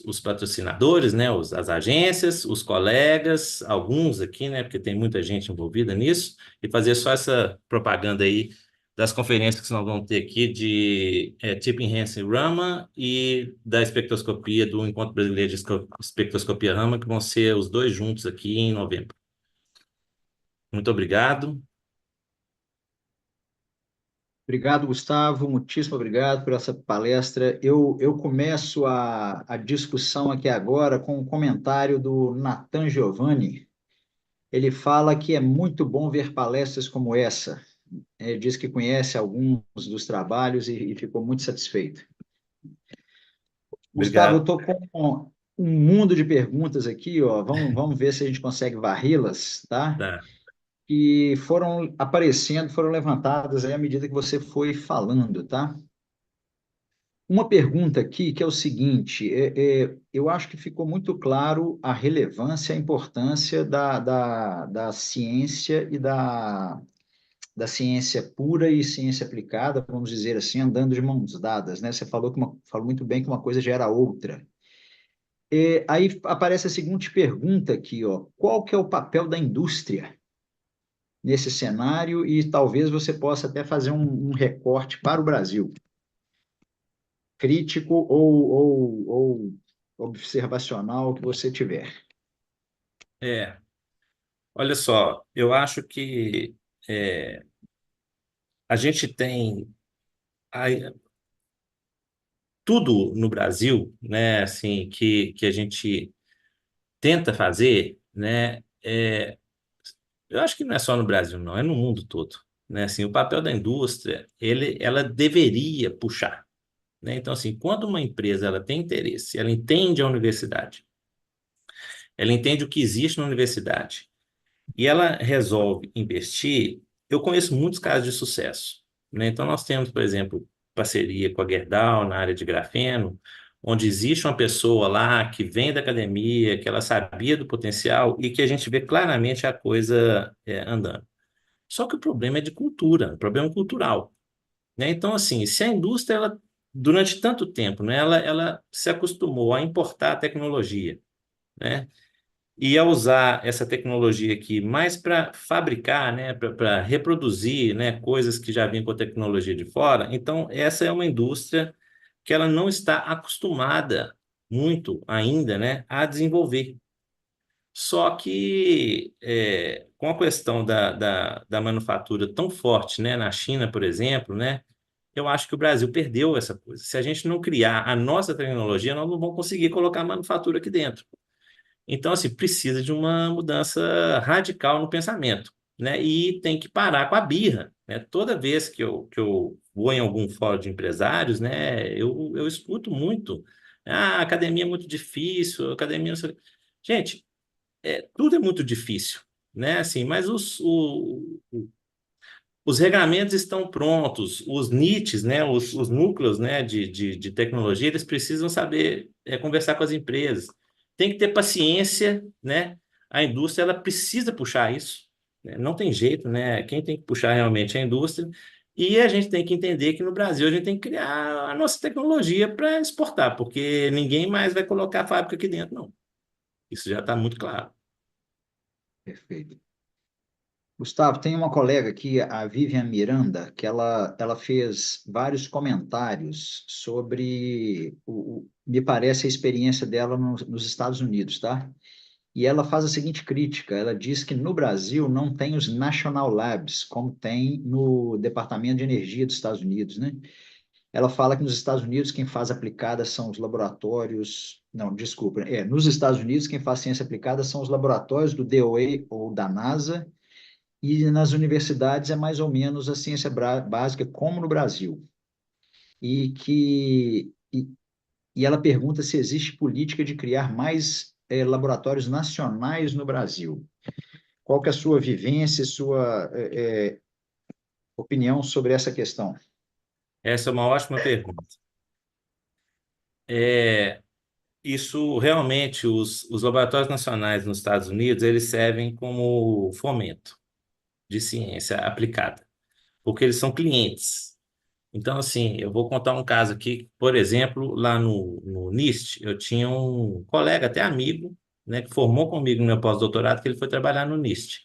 os patrocinadores, né, as agências, os colegas, alguns aqui, né, porque tem muita gente envolvida nisso, e fazer só essa propaganda aí das conferências que nós vamos ter aqui de Chip Enhanced Raman e da espectroscopia, do Encontro Brasileiro de Espectroscopia Raman, que vão ser os dois juntos aqui em novembro. Muito obrigado. Obrigado, Gustavo. Muitíssimo obrigado por essa palestra. Eu começo a discussão aqui agora com um comentário do Nathan Giovanni. Ele fala que é muito bom ver palestras como essa. Ele diz que conhece alguns dos trabalhos e ficou muito satisfeito. Gustavo, eu Obrigado. estou com um mundo de perguntas aqui, ó. Vamos ver se a gente consegue varrê-las, tá? Tá. E foram aparecendo, foram levantadas aí à medida que você foi falando, tá? Uma pergunta aqui que é o seguinte: eu acho que ficou muito claro a relevância, a importância da ciência e da ciência pura e ciência aplicada, vamos dizer assim, andando de mãos dadas, né? Você falou muito bem que uma coisa gera outra. Aí aparece a seguinte pergunta aqui, ó: qual que é o papel da indústria nesse cenário? E talvez você possa até fazer um recorte para o Brasil, crítico ou observacional que você tiver. Olha só, eu acho que a gente tem tudo no Brasil, né, assim, que a gente tenta fazer, né, eu acho que não é só no Brasil, não, é no mundo todo, né, assim, o papel da indústria, ela deveria puxar, né, então, assim, quando uma empresa, ela tem interesse, ela entende a universidade, ela entende o que existe na universidade, e ela resolve investir, eu conheço muitos casos de sucesso, né? Então, nós temos, por exemplo, parceria com a Gerdau na área de grafeno, onde existe uma pessoa lá que vem da academia, que ela sabia do potencial e que a gente vê claramente a coisa andando. Só que o problema é de cultura, o problema é cultural, né? Então, assim, se a indústria, durante tanto tempo, né, ela se acostumou a importar a tecnologia, né? E a usar essa tecnologia aqui mais para fabricar, né, para reproduzir, né, coisas que já vinham com a tecnologia de fora. Então, essa é uma indústria que ela não está acostumada muito ainda, né, a desenvolver. Só que com a questão da manufatura tão forte, né, na China, por exemplo, né, eu acho que o Brasil perdeu essa coisa. Se a gente não criar a nossa tecnologia, nós não vamos conseguir colocar manufatura aqui dentro. Então, assim, precisa de uma mudança radical no pensamento, né? E tem que parar com a birra, né? Toda vez que eu vou em algum fórum de empresários, né, eu escuto muito. Ah, a academia é muito difícil, a academia não sei... Gente, tudo é muito difícil, né? Assim, mas os regramentos estão prontos, os NITs, né, os núcleos, né, de tecnologia, eles precisam saber conversar com as empresas. Tem que ter paciência, né? A indústria ela precisa puxar isso, né? Não tem jeito, né? Quem tem que puxar realmente é a indústria. E a gente tem que entender que no Brasil a gente tem que criar a nossa tecnologia para exportar, porque ninguém mais vai colocar a fábrica aqui dentro, não. Isso já está muito claro. Perfeito. Gustavo, tem uma colega aqui, a Vivian Miranda, que ela fez vários comentários sobre, me parece, a experiência dela nos Estados Unidos, tá? E ela faz a seguinte crítica: ela diz que no Brasil não tem os National Labs, como tem no Departamento de Energia dos Estados Unidos, né? Ela fala que nos Estados Unidos quem faz aplicada são os laboratórios. Não, desculpa. Nos Estados Unidos quem faz ciência aplicada são os laboratórios do DOE ou da NASA, e nas universidades é mais ou menos a ciência básica, como no Brasil. E que e ela pergunta se existe política de criar mais laboratórios nacionais no Brasil. Qual que é a sua vivência, sua opinião sobre essa questão? Essa é uma ótima pergunta. É, Isso realmente, os laboratórios nacionais nos Estados Unidos, eles servem como fomento de ciência aplicada, porque eles são clientes. Então, assim, eu vou contar um caso aqui, por exemplo, lá no NIST, eu tinha um colega, até amigo, né, que formou comigo no meu pós-doutorado, que ele foi trabalhar no NIST.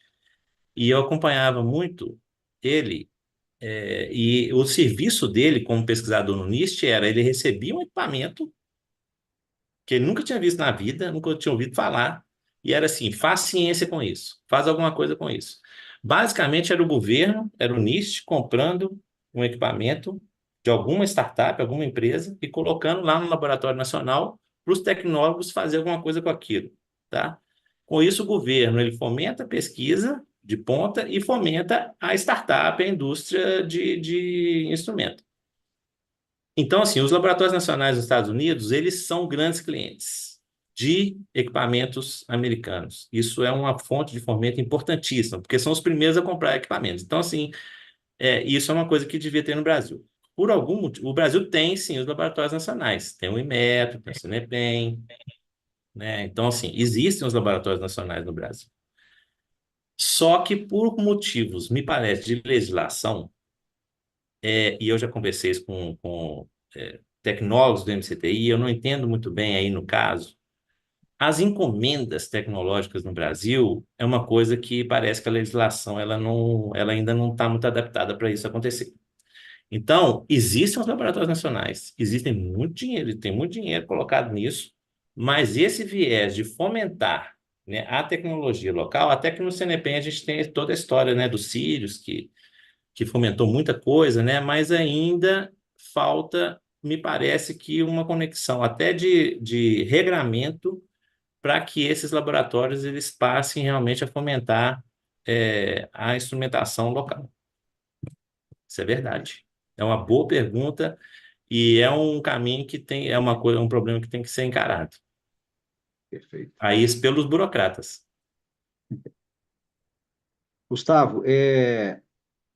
E eu acompanhava muito ele, e o serviço dele como pesquisador no NIST era, ele recebia um equipamento que ele nunca tinha visto na vida, nunca tinha ouvido falar, e era assim, faz ciência com isso, faz alguma coisa com isso. Basicamente era o governo, era o NIST, comprando um equipamento de alguma startup, alguma empresa, e colocando lá no Laboratório Nacional para os tecnólogos fazer alguma coisa com aquilo, tá? Com isso, o governo ele fomenta a pesquisa de ponta e fomenta a startup, a indústria de instrumento. Então, assim, os laboratórios nacionais dos Estados Unidos, eles são grandes clientes de equipamentos americanos. Isso é uma fonte de fomento importantíssima, porque são os primeiros a comprar equipamentos. Então, assim, isso é uma coisa que devia ter no Brasil. Por algum motivo, o Brasil tem, sim, os laboratórios nacionais. Tem o IMETRO, tem o CNEPEM, né? Então, assim, existem os laboratórios nacionais no Brasil. Só que por motivos, me parece, de legislação, e eu já conversei isso com tecnólogos do MCTI, eu não entendo muito bem aí no caso. As encomendas tecnológicas no Brasil é uma coisa que parece que a legislação ela ainda não está muito adaptada para isso acontecer. Então, existem os laboratórios nacionais, existem muito dinheiro, tem muito dinheiro colocado nisso, mas esse viés de fomentar, né, a tecnologia local, até que no CNPq a gente tem toda a história, né, dos Sírios, que fomentou muita coisa, né? Mas ainda falta, me parece que uma conexão até de regramento para que esses laboratórios eles passem realmente a fomentar a instrumentação local. Isso é verdade. É uma boa pergunta e é um caminho que tem, é uma coisa, um problema que tem que ser encarado. Perfeito. Aí, isso pelos burocratas. Gustavo,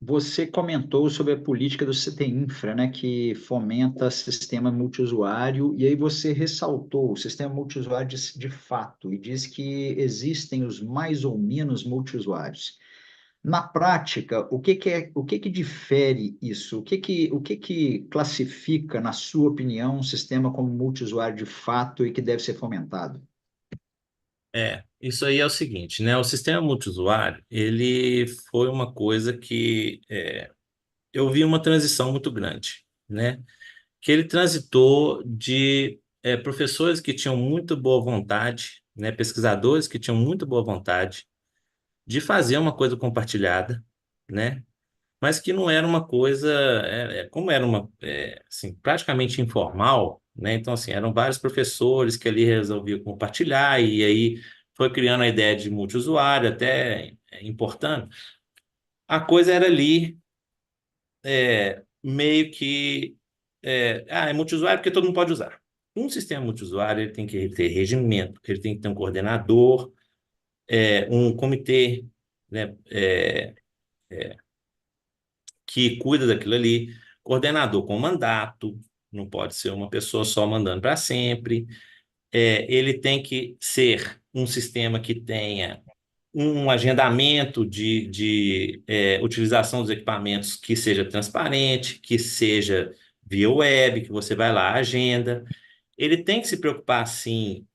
você comentou sobre a política do CT-Infra, né, que fomenta sistema multiusuário, e aí você ressaltou o sistema multiusuário de fato e diz que existem os mais ou menos multiusuários. Na prática, o que que difere isso? O que que classifica, na sua opinião, um sistema como multiusuário de fato e que deve ser fomentado? Isso aí é o seguinte, né? O sistema multiusuário, ele foi uma coisa que eu vi uma transição muito grande, né? Que ele transitou de professores que tinham muito boa vontade, né, pesquisadores que tinham muito boa vontade de fazer uma coisa compartilhada, né, mas que não era uma coisa, como era uma, assim, praticamente informal, né, então, assim, eram vários professores que ali resolviam compartilhar, e aí foi criando a ideia de multiusuário, até importando. A coisa era ali, meio que, é multiusuário porque todo mundo pode usar. Um sistema multiusuário, ele tem que ter regimento, ele tem que ter um coordenador, um comitê, né, que cuida daquilo ali, coordenador com mandato, não pode ser uma pessoa só mandando para sempre. Ele tem que ser um sistema que tenha um agendamento de utilização dos equipamentos que seja transparente, que seja via web, que você vai lá, agenda. Ele tem que se preocupar, sim,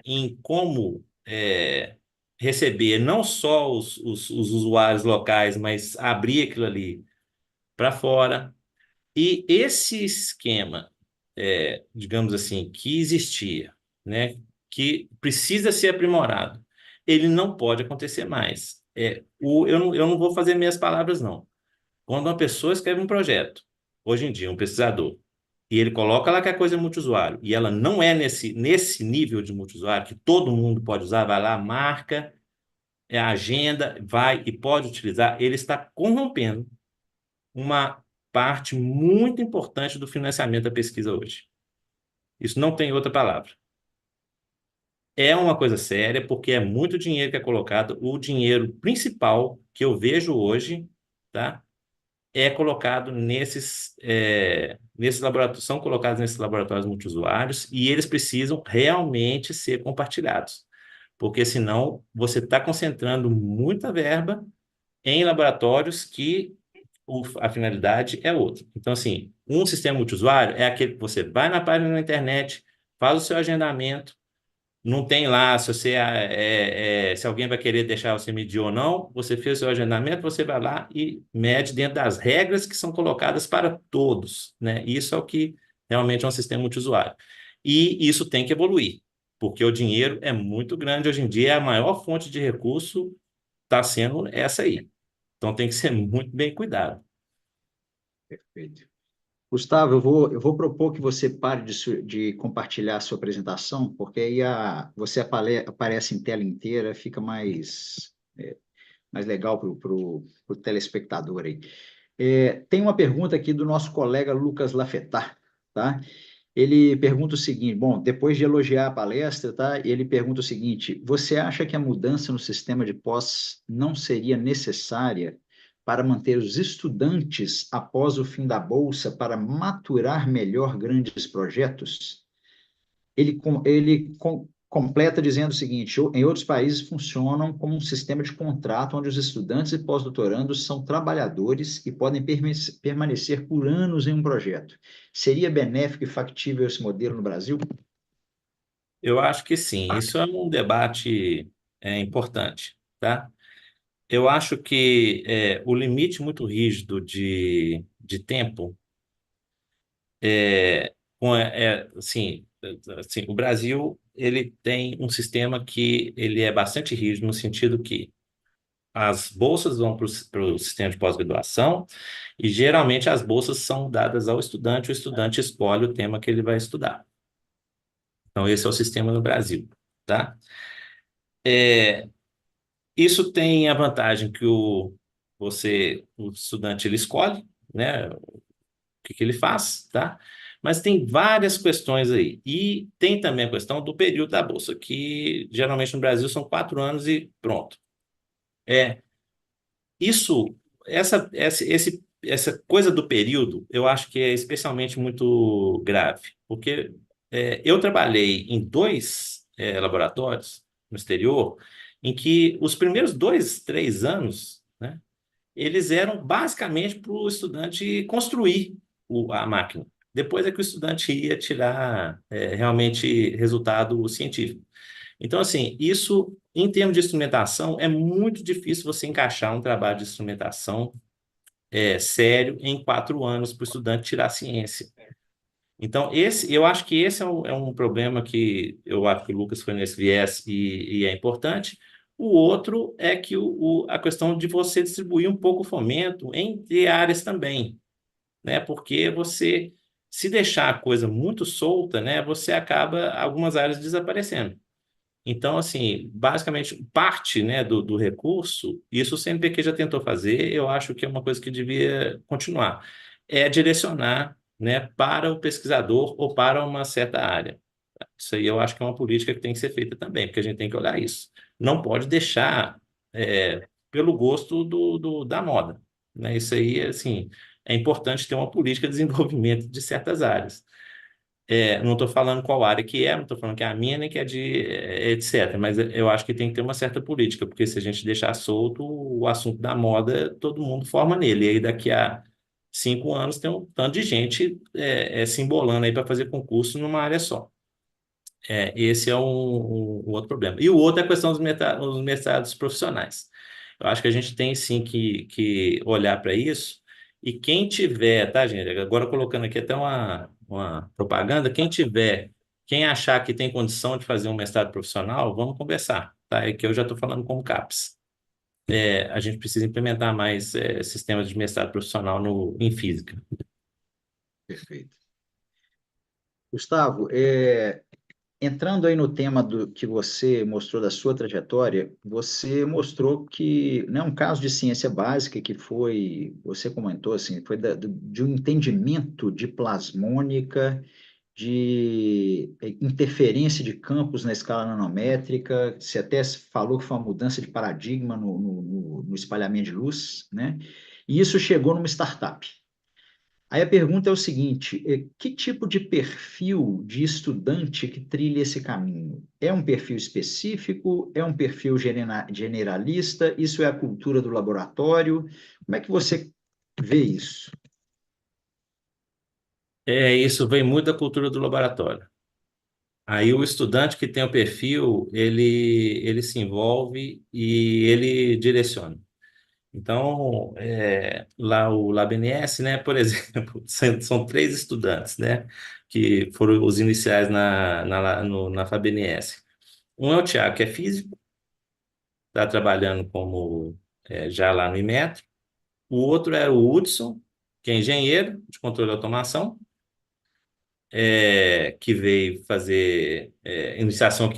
em como receber não só os usuários locais, mas abrir aquilo ali para fora. E esse esquema, digamos assim, que existia, né, que precisa ser aprimorado, ele não pode acontecer mais. Eu não vou fazer minhas palavras, não. Quando uma pessoa escreve um projeto, hoje em dia, um pesquisador, e ele coloca lá que a coisa é multiusuário, e ela não é nesse nível de multiusuário, que todo mundo pode usar, vai lá, marca, a agenda, vai e pode utilizar, ele está corrompendo uma parte muito importante do financiamento da pesquisa hoje. Isso não tem outra palavra. É uma coisa séria, porque é muito dinheiro que é colocado. O dinheiro principal que eu vejo hoje, tá, é colocado nesses laboratórios, são colocados nesses laboratórios multiusuários e eles precisam realmente ser compartilhados, porque senão você está concentrando muita verba em laboratórios que a finalidade é outra. Então, assim, um sistema multiusuário é aquele que você vai na página na internet, faz o seu agendamento, não tem lá se você se alguém vai querer deixar você medir ou não, você fez o seu agendamento, você vai lá e mede dentro das regras que são colocadas para todos, né? Isso é o que realmente é um sistema multiusuário. E isso tem que evoluir, porque o dinheiro é muito grande hoje em dia, a maior fonte de recurso está sendo essa aí. Então tem que ser muito bem cuidado. Perfeito. Gustavo, eu vou propor que você pare de compartilhar a sua apresentação, porque aí você aparece em tela inteira, fica mais legal para o telespectador aí. Tem uma pergunta aqui do nosso colega Lucas Lafetá, tá? Ele pergunta o seguinte, bom, depois de elogiar a palestra, tá? Ele pergunta o seguinte: você acha que a mudança no sistema de pós não seria necessária para manter os estudantes após o fim da bolsa para maturar melhor grandes projetos? Ele completa dizendo o seguinte: em outros países funcionam como um sistema de contrato onde os estudantes e pós-doutorandos são trabalhadores e podem permanecer por anos em um projeto. Seria benéfico e factível esse modelo no Brasil? Eu acho que sim, isso é um debate importante, tá? Eu acho que o limite muito rígido de tempo assim, o Brasil ele tem um sistema que ele é bastante rígido no sentido que as bolsas vão para o sistema de pós-graduação e geralmente as bolsas são dadas ao estudante, o estudante escolhe o tema que ele vai estudar. Então esse é o sistema no Brasil, tá? É, Isso tem a vantagem que o estudante ele escolhe, né, o que ele faz, tá? Mas tem várias questões aí. E tem também a questão do período da bolsa, que geralmente no Brasil são 4 anos e pronto. É, isso, essa coisa do período, eu acho que é especialmente muito grave, porque eu trabalhei em dois laboratórios no exterior, em que os primeiros 2, 3 anos, né, eles eram basicamente para o estudante construir a máquina. Depois é que o estudante ia tirar realmente resultado científico. Então, assim, isso, em termos de instrumentação, é muito difícil você encaixar um trabalho de instrumentação sério em 4 anos para o estudante tirar ciência. Então, eu acho que esse é um problema que eu acho que o Lucas foi nesse viés e é importante. O outro é que a questão de você distribuir um pouco o fomento entre áreas também, né? Porque você, se deixar a coisa muito solta, né, você acaba algumas áreas desaparecendo. Então, assim, basicamente, parte, né, do recurso, isso o CNPq já tentou fazer, eu acho que é uma coisa que devia continuar, é direcionar, né, para o pesquisador ou para uma certa área. Isso aí eu acho que é uma política que tem que ser feita também, porque a gente tem que olhar isso. Não pode deixar pelo gosto da moda, né? Isso aí, assim, é importante ter uma política de desenvolvimento de certas áreas. Não estou falando qual área que é, não estou falando que é a minha, nem que é de etc. Mas eu acho que tem que ter uma certa política, porque se a gente deixar solto o assunto da moda, todo mundo forma nele. E aí daqui a 5 anos tem um tanto de gente se embolando aí para fazer concurso numa área só. Esse é um outro problema. E o outro é a questão dos mercados profissionais. Eu acho que a gente tem sim que olhar para isso. E quem tiver, tá, gente? Agora colocando aqui até uma propaganda, quem achar que tem condição de fazer um mestrado profissional, vamos conversar, tá? É que eu já estou falando como CAPES. A gente precisa implementar mais sistemas de mestrado profissional em física. Perfeito. Gustavo, entrando aí no tema do que você mostrou da sua trajetória, você mostrou que não é um caso de ciência básica que foi, você comentou assim, foi de um entendimento de plasmônica, de interferência de campos na escala nanométrica, você até falou que foi uma mudança de paradigma no espalhamento de luz, né? E isso chegou numa startup. Aí a pergunta é o seguinte: que tipo de perfil de estudante que trilha esse caminho? É um perfil específico? É um perfil generalista? Isso é a cultura do laboratório? Como é que você vê isso? Isso vem muito da cultura do laboratório. Aí o estudante que tem o perfil, ele se envolve e ele direciona. Então, lá o LabNS, né, por exemplo, são 3 estudantes, né, que foram os iniciais na FABNS. Um é o Thiago, que é físico, está trabalhando como já lá no Inmetro. O outro é o Hudson, que é engenheiro de controle de automação, que veio fazer iniciação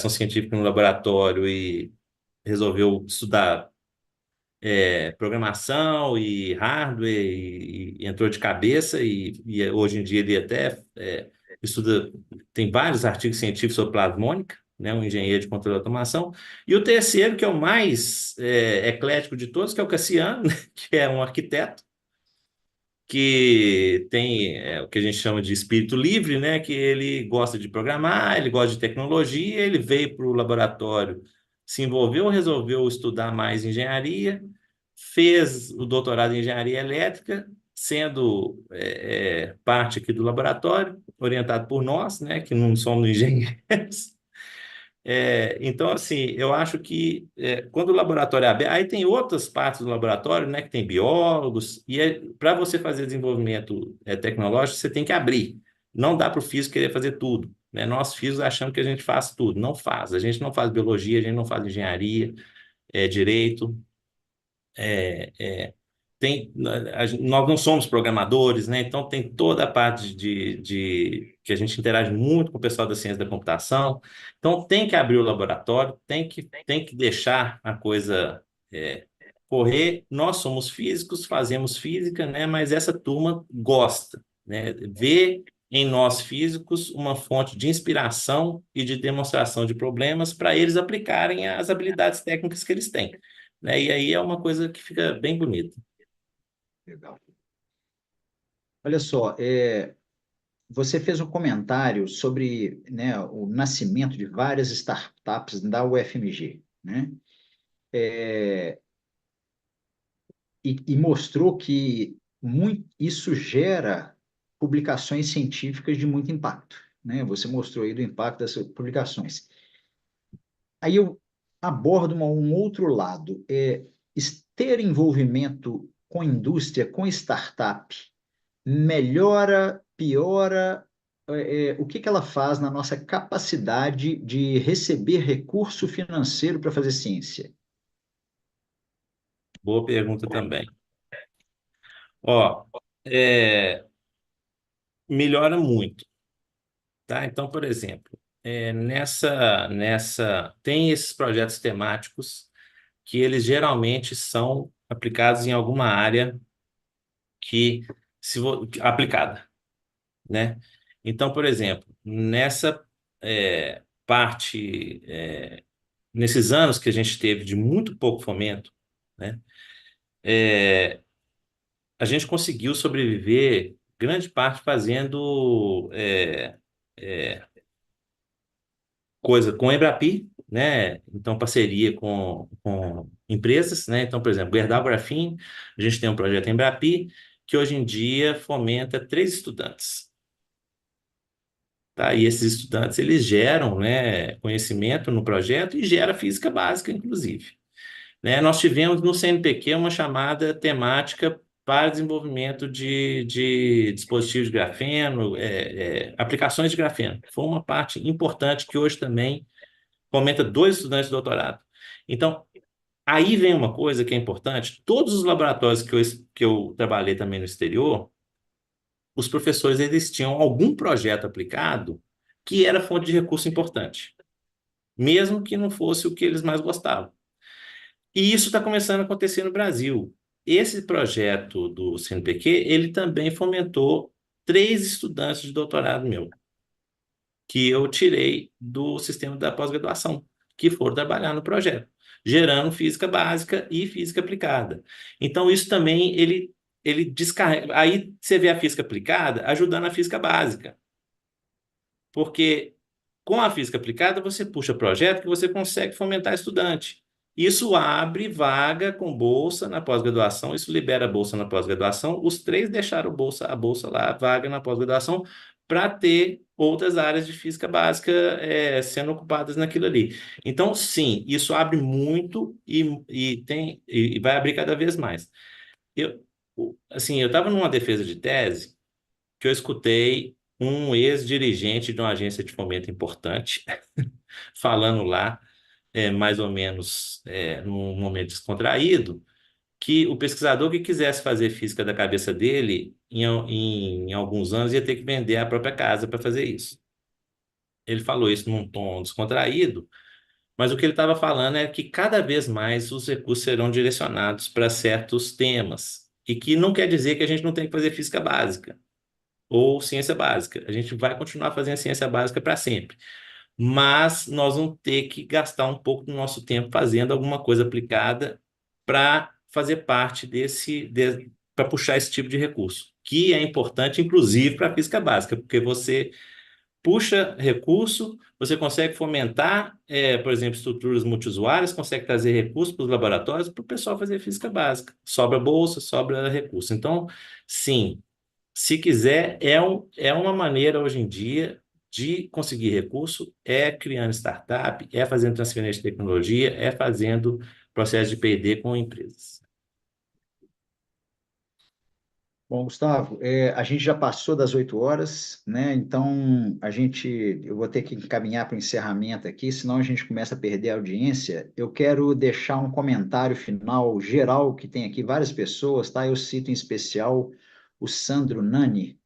científica no laboratório e resolveu estudar programação e hardware e entrou de cabeça e hoje em dia ele até estuda, tem vários artigos científicos sobre plasmônica, né, um engenheiro de controle de automação, e o terceiro, que é o mais eclético de todos, que é o Cassiano, né, que é um arquiteto, que tem o que a gente chama de espírito livre, né? Que ele gosta de programar, ele gosta de tecnologia, ele veio para o laboratório, se envolveu, resolveu estudar mais engenharia, fez o doutorado em engenharia elétrica, sendo parte aqui do laboratório, orientado por nós, né? Que não somos engenheiros. Então, assim, eu acho que quando o laboratório é aberto, aí tem outras partes do laboratório, né, que tem biólogos, e para você fazer desenvolvimento tecnológico, você tem que abrir. Não dá para o físico querer fazer tudo, né? Nós físicos achamos que a gente faz tudo. Não faz. A gente não faz biologia, a gente não faz engenharia, direito. É, é, nós não somos programadores, né? Então tem toda a parte que a gente interage muito com o pessoal da ciência da computação. Então tem que abrir o laboratório, tem que deixar a coisa correr. Nós somos físicos, fazemos física, né? Mas essa turma gosta, né? Vê em nós físicos uma fonte de inspiração e de demonstração de problemas para eles aplicarem as habilidades técnicas que eles têm, né? E aí é uma coisa que fica bem bonita. Legal. Olha só, você fez um comentário sobre, né, o nascimento de várias startups da UFMG, né? E mostrou que isso gera publicações científicas de muito impacto, né? Você mostrou aí do impacto dessas publicações. Aí eu abordo um outro lado, ter envolvimento com indústria, com startup, melhora piora, o que que ela faz na nossa capacidade de receber recurso financeiro para fazer ciência? Boa pergunta também. Ó, é, melhora muito, tá? Então, por exemplo, tem esses projetos temáticos que eles geralmente são aplicados em alguma área que aplicada, né? Então, por exemplo, parte, nesses anos que a gente teve de muito pouco fomento, né? é, a gente conseguiu sobreviver grande parte fazendo é, coisa com a Embrapi, né? Então, parceria com empresas, né? Então, por exemplo, Gerdau Grafin, a gente tem um projeto Embrapi que hoje em dia fomenta 3 estudantes, tá? E esses estudantes, eles geram, né, conhecimento no projeto e gera física básica, inclusive, né? Nós tivemos no CNPq uma chamada temática para desenvolvimento de dispositivos de grafeno, aplicações de grafeno. Foi uma parte importante que hoje também fomenta 2 estudantes de doutorado. Então, aí vem uma coisa que é importante: todos os laboratórios que eu trabalhei também no exterior, os professores eles tinham algum projeto aplicado que era fonte de recurso importante, mesmo que não fosse o que eles mais gostavam. E isso está começando a acontecer no Brasil. Esse projeto do CNPq, ele também fomentou 3 estudantes de doutorado meu, que eu tirei do sistema da pós-graduação, que foram trabalhar no projeto, gerando física básica e física aplicada. Então, isso também, ele descarrega. Aí você vê a física aplicada ajudando a física básica, porque com a física aplicada, você puxa projeto que você consegue fomentar estudante. Isso abre vaga com bolsa na pós-graduação, isso libera bolsa na pós-graduação. Os 3 deixaram a bolsa lá, vaga na pós-graduação, para ter outras áreas de física básica sendo ocupadas naquilo ali. Então, sim, isso abre muito e vai abrir cada vez mais. Assim, eu estava numa defesa de tese que eu escutei um ex-dirigente de uma agência de fomento importante falando lá, mais ou menos num momento descontraído, que o pesquisador que quisesse fazer física da cabeça dele, em alguns anos, ia ter que vender a própria casa para fazer isso. Ele falou isso num tom descontraído, mas o que ele estava falando é que cada vez mais os recursos serão direcionados para certos temas, e que não quer dizer que a gente não tem que fazer física básica ou ciência básica. A gente vai continuar fazendo ciência básica para sempre, mas nós vamos ter que gastar um pouco do nosso tempo fazendo alguma coisa aplicada para fazer parte para puxar esse tipo de recurso, que é importante, inclusive, para a física básica, porque você puxa recurso, você consegue fomentar, por exemplo, estruturas multiusuárias, consegue trazer recursos para os laboratórios para o pessoal fazer física básica. Sobra bolsa, sobra recurso. Então, sim, se quiser, é uma maneira hoje em dia de conseguir recurso, criando startup, fazendo transferência de tecnologia, fazendo processo de P&D com empresas. Bom, Gustavo, a gente já passou das 8 horas, né? Então eu vou ter que encaminhar para o encerramento aqui, senão a gente começa a perder a audiência. Eu quero deixar um comentário final geral que tem aqui várias pessoas, tá? Eu cito em especial o Sandro Nani,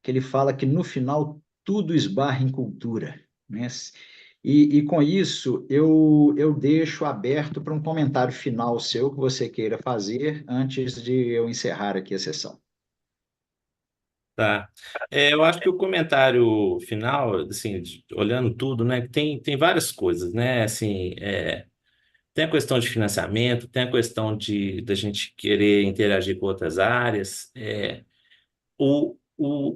que ele fala que no final tudo esbarra em cultura, né? E com isso eu deixo aberto para um comentário final seu que você queira fazer antes de eu encerrar aqui a sessão. Tá. Eu acho que o comentário final, assim, olhando tudo, né, tem várias coisas, né, assim, tem a questão de financiamento, tem a questão da gente querer interagir com outras áreas. O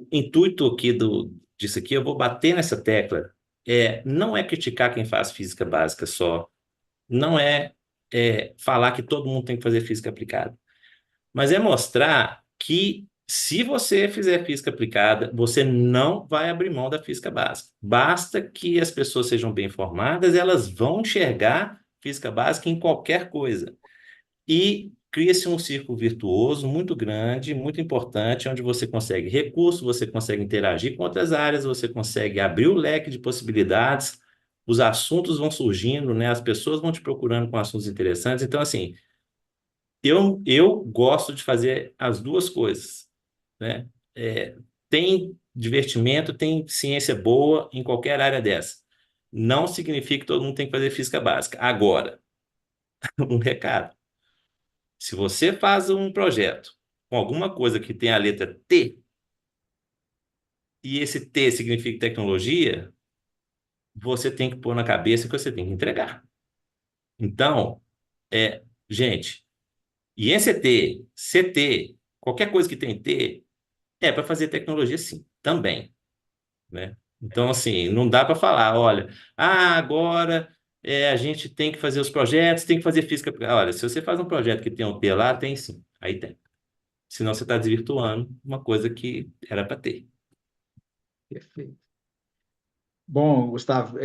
intuito aqui disso aqui, eu vou bater nessa tecla, não é criticar quem faz física básica só, não falar que todo mundo tem que fazer física aplicada, mas é mostrar que se você fizer física aplicada, você não vai abrir mão da física básica. Basta que as pessoas sejam bem informadas, elas vão enxergar física básica em qualquer coisa. E cria-se um círculo virtuoso muito grande, muito importante, onde você consegue recursos, você consegue interagir com outras áreas, você consegue abrir o leque de possibilidades, os assuntos vão surgindo, né? As pessoas vão te procurando com assuntos interessantes. Então, assim, eu gosto de fazer as duas coisas, né? É, tem divertimento, tem ciência boa em qualquer área dessa. Não significa que todo mundo tem que fazer física básica. Agora, um recado. Se você faz um projeto com alguma coisa que tem a letra T, e esse T significa tecnologia, você tem que pôr na cabeça que você tem que entregar. Então, gente, INCT, CT, qualquer coisa que tem T, é para fazer tecnologia sim, também, né? Então, assim, não dá para falar, olha, agora a gente tem que fazer os projetos, tem que fazer física. Olha, se você faz um projeto que tem um T lá, tem sim, aí tem. Senão você está desvirtuando uma coisa que era para ter. Perfeito. Bom, Gustavo,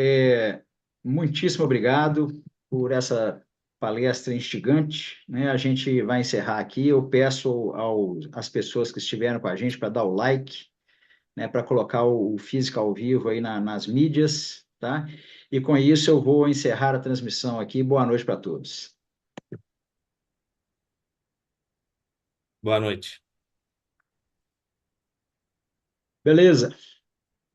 muitíssimo obrigado por essa palestra instigante, né? A gente vai encerrar aqui. Eu peço às pessoas que estiveram com a gente para dar o like, né? Para colocar o Física ao vivo aí nas mídias, tá? E com isso eu vou encerrar a transmissão aqui. Boa noite para todos. Boa noite. Beleza.